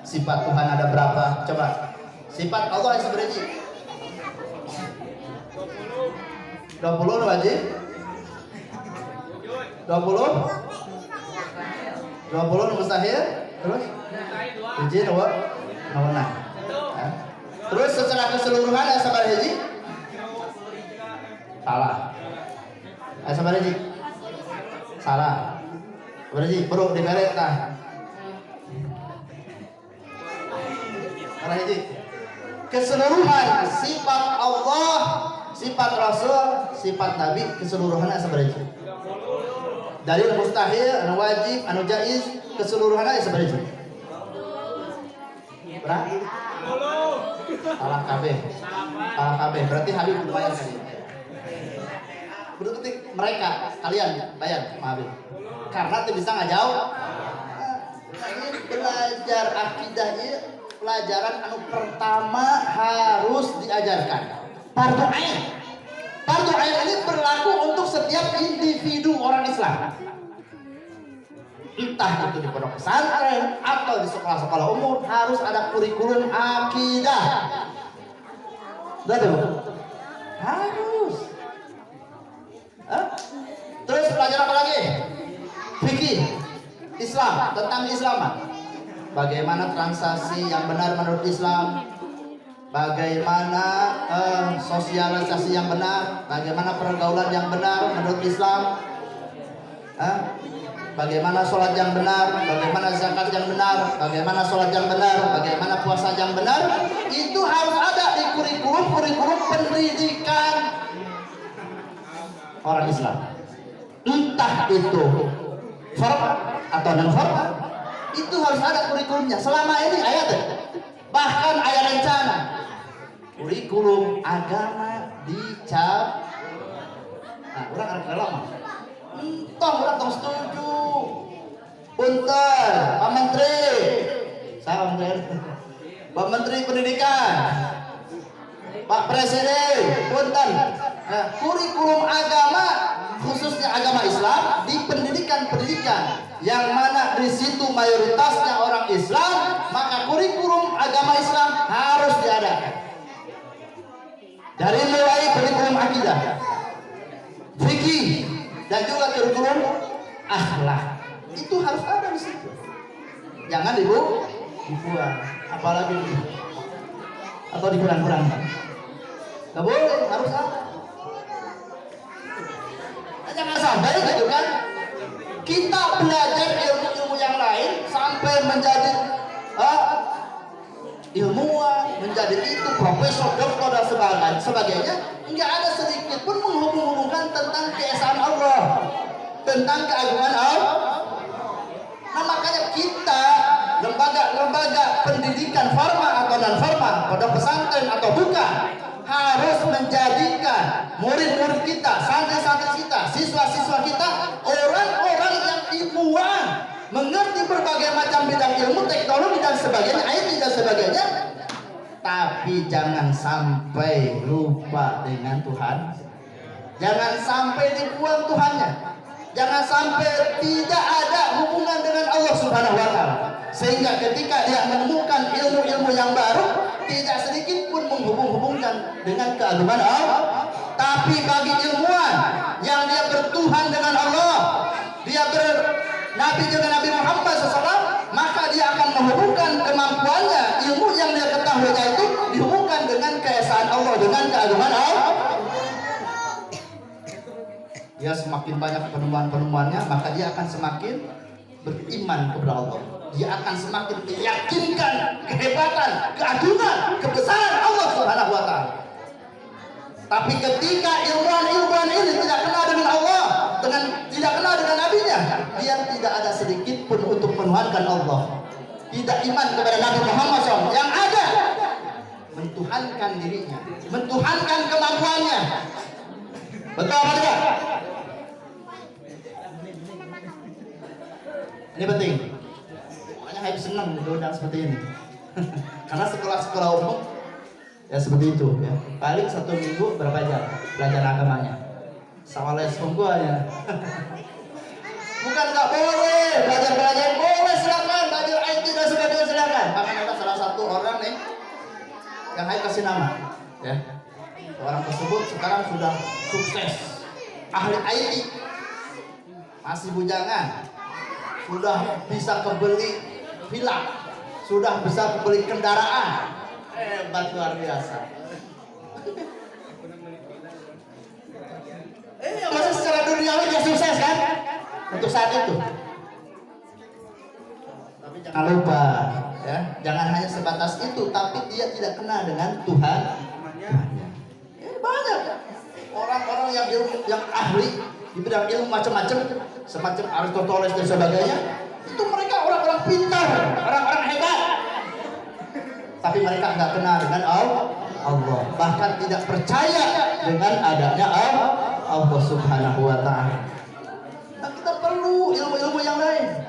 Speaker 5: Sifat Tuhan ada berapa? Coba. Sifat Allah yang sebenarnya 20 wajib. 20 mustahil. Terus hiji nawana. Terus secara keseluruhan ada sabar hiji? Salah. Ada sabar hiji? Salah. Berarti bro dibalik nah. Karena ini keseluruhan sifat Allah, sifat Rasul, sifat Nabi keseluruhannya sebenarnya. Dari mustahil, anu wajib, anu jaiz keseluruhannya sebenarnya. Berapa? Salah kabeh. Berarti Habib lumayan tadi. Berarti mereka kalian bayar Habib. Karena tidak bisa ngajauh. Ini belajar akidahnya pelajaran anu pertama harus diajarkan. Fardu ain. Fardu ain ini berlaku untuk setiap individu orang Islam. Entah itu di pondok pesantren atau di sekolah-sekolah umum harus ada kurikulum akidah. Betul? Harus. Terus pelajaran apa lagi? Fikih Islam, tentang Islaman. Bagaimana transaksi yang benar menurut Islam, bagaimana sosialisasi yang benar, bagaimana pergaulan yang benar menurut Islam, bagaimana sholat yang benar, bagaimana zakat yang benar, bagaimana sholat yang benar, bagaimana puasa yang benar. Itu harus ada di kurikulum pendidikan orang Islam. Entah itu formal atau non formal, itu harus ada kurikulumnya. Selama ini ayat, bahkan ayat rencana kurikulum agama dicap. Nah, orang ada lama. Orang setuju. Punten, Pak Menteri. Saya Pak Menteri. Pak Menteri Pendidikan. Pak Presiden, punten. Nah, kurikulum agama khususnya agama Islam di pendidikan yang mana di situ mayoritasnya orang Islam, maka kurikulum agama Islam harus diadakan. Dari mulai kurikulum akidah, fikih, dan juga kurikulum akhlak itu harus ada di situ. Jangan dibuang, apalagi atau dikurang-kurangkan. Gak boleh, harus ada. Jangan sampai gitu kan kita belajar ilmu-ilmu yang lain sampai menjadi ilmuwan, menjadi itu profesor, doktor dan sebagainya, enggak ada sedikit pun menghubung-hubungkan tentang keesaan Allah, tentang keagungan Allah. Nah, makanya kita lembaga pendidikan formal atau non formal, pondok pesantren atau bukan, harus menjadikan murid-murid kita, santri-santri kita, siswa-siswa kita orang-orang yang ilmuwan, mengerti berbagai macam bidang ilmu, teknologi dan sebagainya, IT dan sebagainya. Tapi jangan sampai lupa dengan Tuhan. Jangan sampai dibuang Tuhannya. Jangan sampai tidak ada hubungan dengan Allah Subhanahu wa taala. Sehingga ketika dia menemukan ilmu-ilmu yang baru, tidak sedikit pun menghubung-hubungkan dengan keagungan Allah. Tapi bagi ilmuwan yang dia bertuhan dengan Allah, dia bernabi dengan Nabi Muhammad SAW, maka dia akan menghubungkan kemampuannya, ilmu yang dia ketahuinya itu dihubungkan dengan keesaan Allah, dengan keagungan Allah. Dia semakin banyak penemuan-penemuannya, maka dia akan semakin beriman kepada Allah. Dia akan semakin meyakinkan kehebatan, keagungan, kebesaran Allah Subhanahu wa taala. Tapi ketika ilmuwan ini tidak kenal dengan Allah, tidak kenal dengan nabinya, dia tidak ada sedikit pun untuk menuhankan Allah. Tidak iman kepada Nabi Muhammad SAW. Yang ada mentuhankan dirinya, mentuhankan kemampuannya. Betul apa tidak? Ini penting. Makanya Habib senang diundang seperti ini. Karena sekolah-sekolah umum ya seperti itu ya. Paling 1 minggu berapa jam belajar agamanya. Sama les ya. Bukan nggak boleh belajar boleh, silakan belajar IT dan sebagainya silakan. Bahkan ada salah satu orang nih yang Habib kasih nama ya. Orang tersebut sekarang sudah sukses, ahli IT, masih bujangan, sudah bisa kebeli villa, sudah bisa kebeli kendaraan, hebat luar biasa. Masa secara duniawi dia sukses kan? Untuk saat itu. Tapi jangan lupa, ya, jangan hanya sebatas itu, tapi dia tidak kenal dengan Tuhan. Banyak orang-orang yang ahli di bidang ilmu macam-macam, semacam Aristoteles dan sebagainya, itu mereka orang-orang pintar, orang-orang hebat, tapi mereka nggak kenal dengan Allah, bahkan tidak percaya dengan adanya Allah Subhanahu wa taala. Nah, kita perlu ilmu-ilmu yang lain.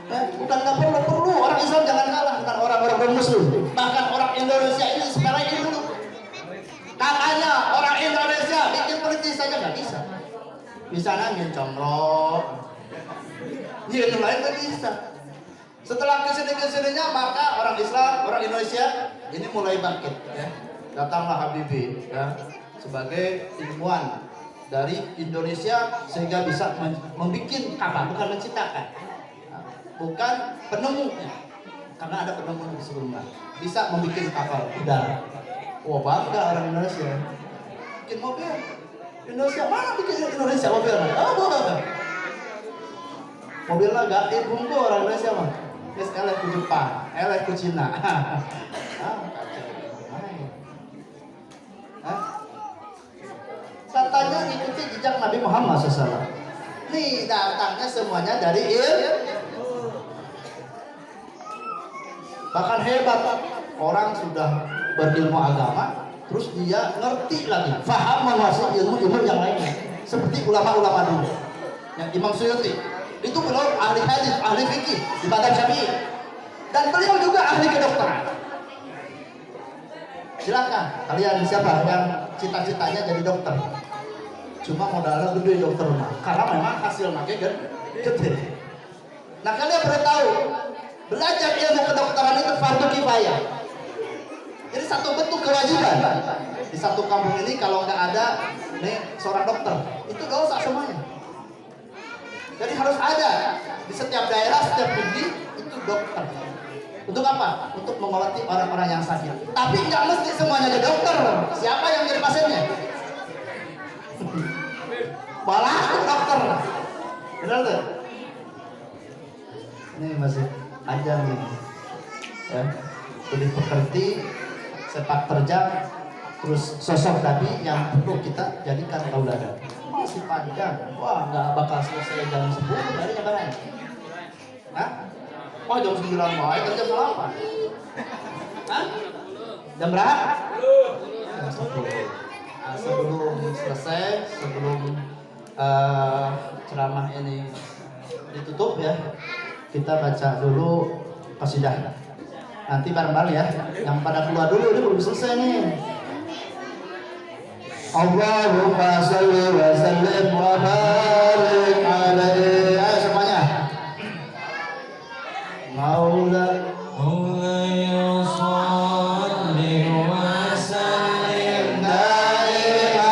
Speaker 5: Ya, bukan nggak perlu orang Islam jangan kalah dengan orang-orang Muslim. Bahkan orang Indonesia ini sekarang ini dulu. Katanya orang Indonesia bikin politik saja nggak bisa. Bisa nangin comrok. Yang lain nggak bisa. Setelah kesini-kesininya maka orang Islam, orang Indonesia ini mulai bangkit. Ya. Datanglah Habibie ya, sebagai ilmuwan dari Indonesia sehingga bisa membuat kapal, bukan menciptakan, bukan penemunya, karena ada penemu di sebelumnya. Bisa membuat kapal udara. Wah, bangga orang Indonesia. Bikin mobil Indonesia, mana bikin Indonesia mobil? Bangga. Mobilnya gaib bungku orang Indonesia mah. Guys, elek ke Jepang, elek ke Cina. Hah? Katanya ikuti jejak Nabi Muhammad SAW. Nih datangnya semuanya dari bahkan hebat, orang sudah berilmu agama, terus dia ngerti lagi, faham menguasai ilmu-ilmu yang lainnya. Seperti ulama-ulama dulu, yang Imam Suyuti, itu beliau ahli hadis, ahli fikih di Madhab Syafi'i, dan beliau juga ahli kedokteran. Silakan, kalian siapa yang cita-citanya jadi dokter? Cuma modalnya gede dokter mah, karena memang hasil makanya gede. Nah kalian perlu tahu, belajar ilmu kedokteran itu fardu kifayah. Jadi satu bentuk kewajiban. Di satu kampung ini kalau nggak ada nih seorang dokter, itu dosa semuanya. Jadi harus ada di setiap daerah, setiap negeri itu dokter. Untuk apa? Untuk mengobati orang-orang yang sakit. Tapi nggak mesti semuanya jadi dokter. Siapa yang jadi pasiennya? Malah dokter. Benar tuh? Ini masih aja nih. Ya. Lebih pekerti, sepak terjang, terus sosok Nabi yang perlu kita jadikan tauladan. Masih panjang. Wah, nggak bakal selesai jam 10 dari nyabaran. Hah? Oh, jam 9 mau, jam 8. Hah? Jam berapa? Jam 10. Nah, sebelum selesai, sebelum ceramah ini ditutup ya, kita baca dulu qasidah. Nanti bareng-bareng ya, yang pada keluar dulu, ini belum selesai nih. Allahumma salli wa sallim wa barik alaihi. Ayo semuanya. Maula
Speaker 3: Maulaya salli wa sallim daima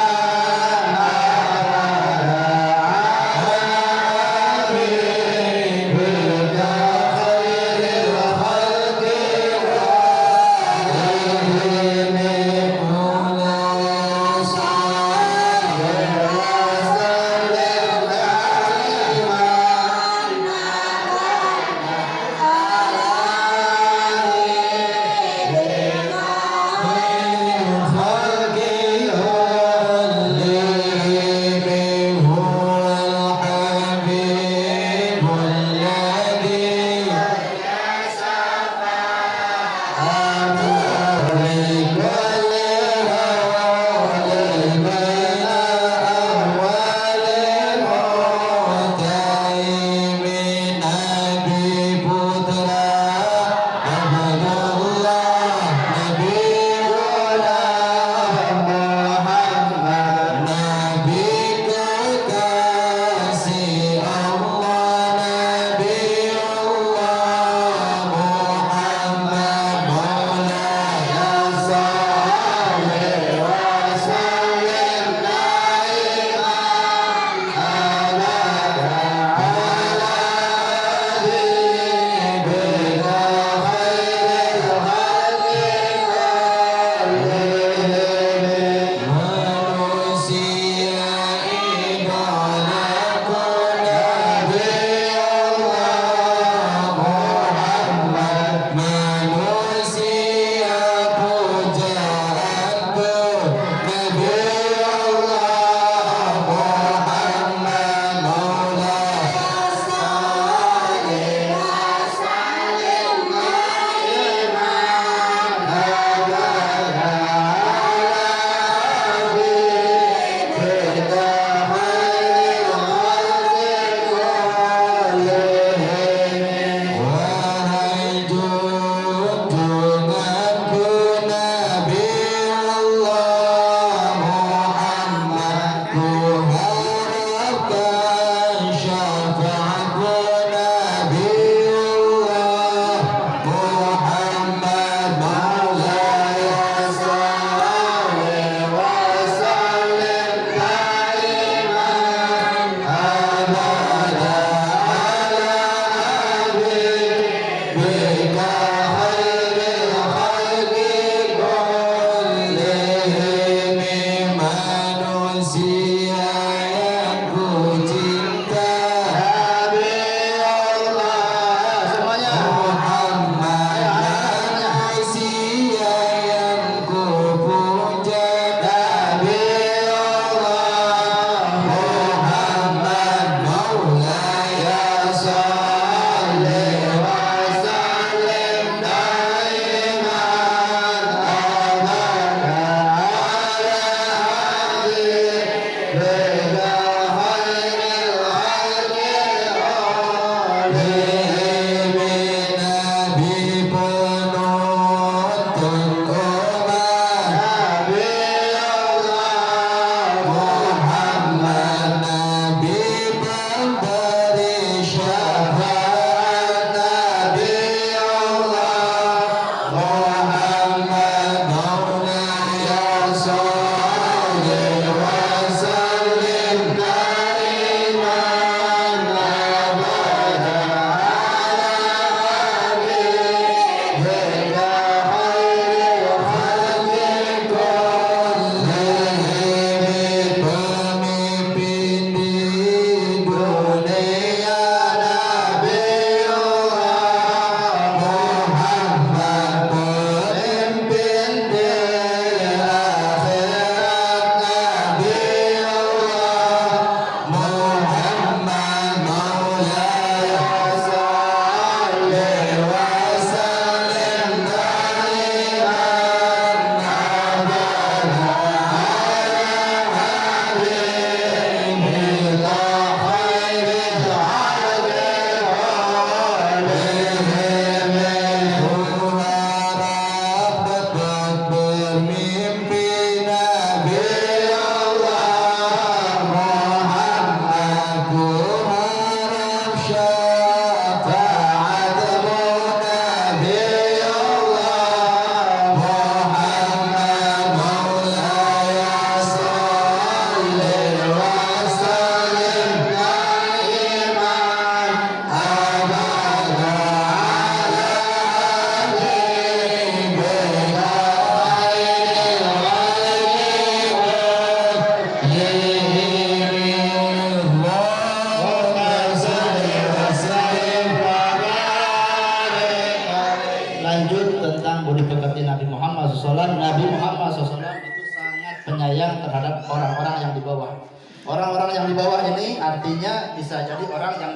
Speaker 5: yang di bawah ini artinya bisa jadi orang yang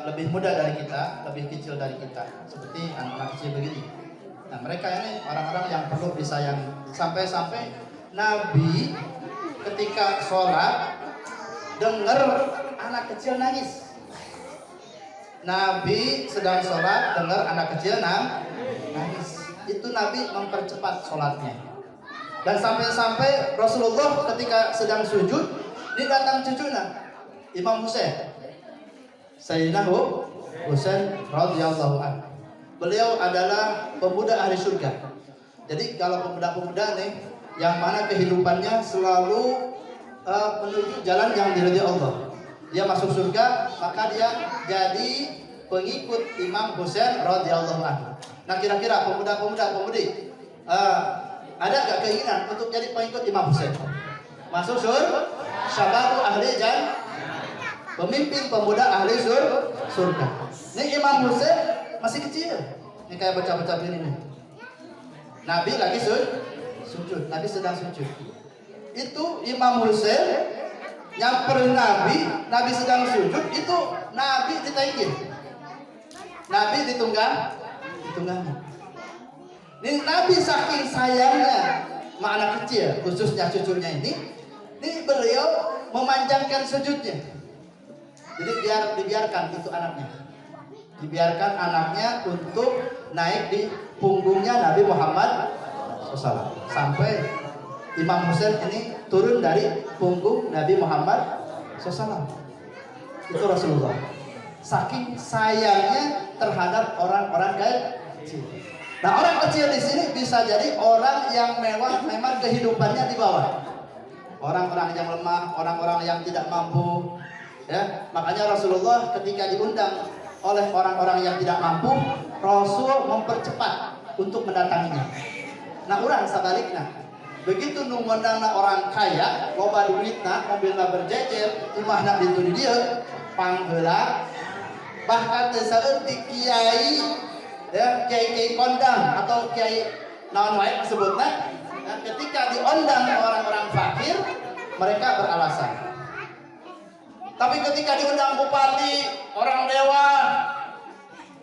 Speaker 5: lebih muda dari kita, lebih kecil dari kita, seperti anak-anak kecil begini. Nah, mereka ini orang-orang yang perlu disayang. Sampai-sampai Nabi ketika sholat dengar anak kecil nangis. Nabi sedang sholat dengar anak kecil nangis. Itu Nabi mempercepat sholatnya. Dan sampai-sampai Rasulullah ketika sedang sujud, ini datang cucunya Imam Husain, Sayyidina Husain radhiyallahu anhu. Beliau adalah pemuda ahli surga. Jadi kalau pemuda-pemuda nih yang mana kehidupannya selalu menuju jalan yang diridhai Allah, dia masuk surga, maka dia jadi pengikut Imam Husain radhiyallahu anhu. Nah, kira-kira pemuda-pemudi ada gak keinginan untuk jadi pengikut Imam Husain? Masuk surga, syababu ahli jannah, pemimpin pemuda ahli surga. Ini Imam Husain masih kecil. Ini kayak bocah-bocah begini nih. Nabi lagi sujud, Nabi sedang sujud. Itu Imam Husain nyamperin Nabi sedang sujud, itu Nabi ditaikin. Nabi ditunggangi. Ini Nabi saking sayangnya sama anak kecil, khususnya cucunya ini beliau memanjangkan sujudnya. Jadi dibiarkan itu anaknya. Dibiarkan anaknya untuk naik di punggungnya Nabi Muhammad SAW. Sampai Imam Husain ini turun dari punggung Nabi Muhammad SAW. Itu Rasulullah. Saking sayangnya terhadap orang-orang kecil. Nah, orang kecil di sini bisa jadi orang yang mewah, memang kehidupannya di bawah. Orang-orang yang lemah, orang-orang yang tidak mampu. Ya, makanya Rasulullah ketika diundang oleh orang-orang yang tidak mampu, Rasul mempercepat untuk mendatanginya. Nah, orang sebaliknya, begitu ngundang orang kaya, loba duitna, mobilna berjejer, imahna ditu di dia, panggeula, bahkan saeutik kiai, ya kiai kondang atau kiai naon wae sebutna, nah, ketika diundang orang-orang fakir, mereka beralasan. Tapi ketika diundang bupati, orang dewan,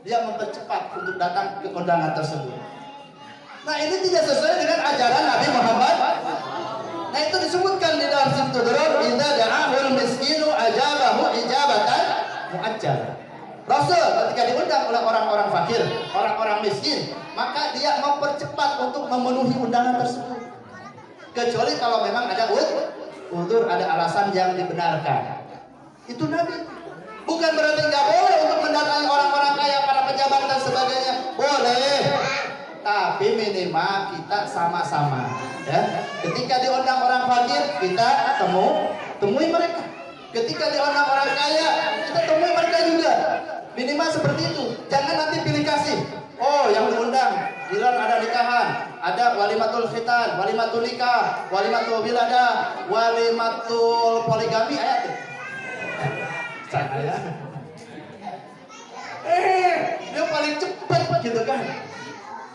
Speaker 5: dia mempercepat untuk datang ke undangan tersebut. Nah, ini tidak sesuai dengan ajaran Nabi Muhammad. Nah, itu disebutkan di dalam Suratul Durr, "Idza da'ahul miskinu ajabahu ijabatan muajjalah." Rasul ketika diundang oleh orang-orang fakir, orang-orang miskin, maka dia mempercepat untuk memenuhi undangan tersebut. Kecuali kalau memang ada udzur, ada alasan yang dibenarkan. Itu Nabi. Bukan berarti nggak boleh untuk mendatangi orang-orang kaya, para pejabat dan sebagainya. Boleh. Tapi minimal kita sama-sama. Ya. Ketika diundang orang fakir, kita temui mereka. Ketika diundang orang kaya, kita temui mereka juga. Minimal seperti itu. Jangan nanti pilih kasih. Oh, yang diundang, giliran ada nikahan, ada walimatul khitan, walimatul nikah, walimatul wiladah, walimatul poligami, ayat itu. Saya dia paling cepat gitu kan.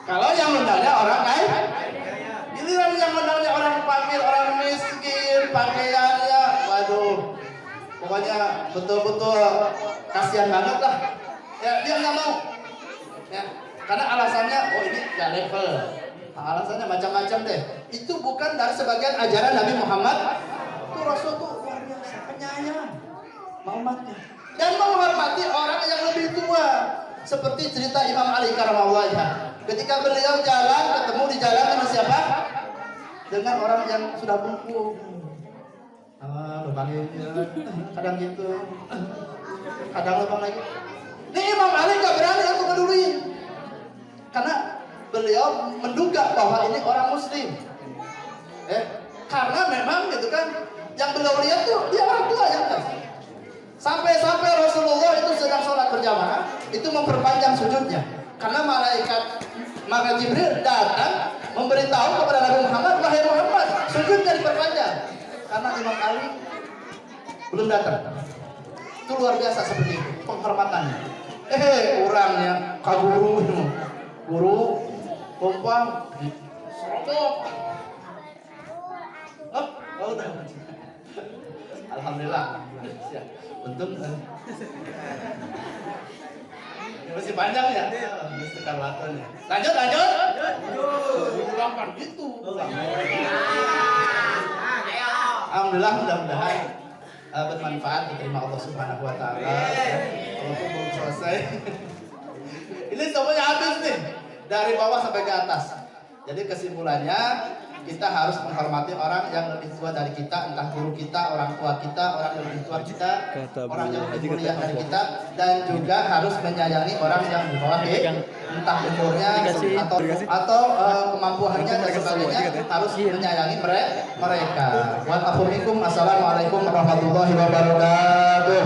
Speaker 5: Kalau yang undangnya orang kaya, giliran yang undangnya orang fakir, orang miskin, pakaiannya, waduh, pokoknya betul-betul kasihan banget lah. Ya, dia nggak mau. Ya, karena alasannya, oh ini nggak level. Alasannya macam-macam deh. Itu bukan dari sebagian ajaran Nabi Muhammad. Itu Rasul tuh luar biasa, penyayang, menghormati dan menghormati orang yang lebih tua. Seperti cerita Imam Ali karramallahu wajhah. Ketika beliau jalan, ketemu di jalan dengan siapa? Dengan orang yang sudah bungkuk. Lubang itu, kadang gitu, kadang lubang lagi. Ini Imam Ali gak berani untuk peduluin, karena beliau menduga bahwa ini orang Muslim. Karena memang gitu kan, yang beliau lihat tuh dia orang tua yang kan. Sampai-sampai Rasulullah itu sedang sholat berjamaah, itu memperpanjang sujudnya, karena maka Jibril datang memberitahu kepada Nabi Muhammad, wahai Muhammad, sujudnya diperpanjang, karena Imam Ali belum datang. Itu luar biasa seperti itu penghormatannya. Orangnya kaguru, guru, umpam, serobok. Udah. Alhamdulillah. Ya, untung ini masih panjang ya. Masih tekan waktunya. Lanjut. Ulang gitu. Alhamdulillah, mudah-mudahan bermanfaat, diterima Allah Subhanahu wa taala. Walaupun belum selesai. Ini semuanya habis nih, dari bawah sampai ke atas. Jadi kesimpulannya, kita harus menghormati orang yang lebih tua dari kita, entah guru kita, orang tua kita, orang yang lebih tua kita, orang yang lebih mulia dari kita, dan juga harus menyayangi orang yang di bawah kita, entah umurnya atau kemampuannya dan sebagainya, harus menyayangi mereka. Wassalamualaikum warahmatullahi wabarakatuh.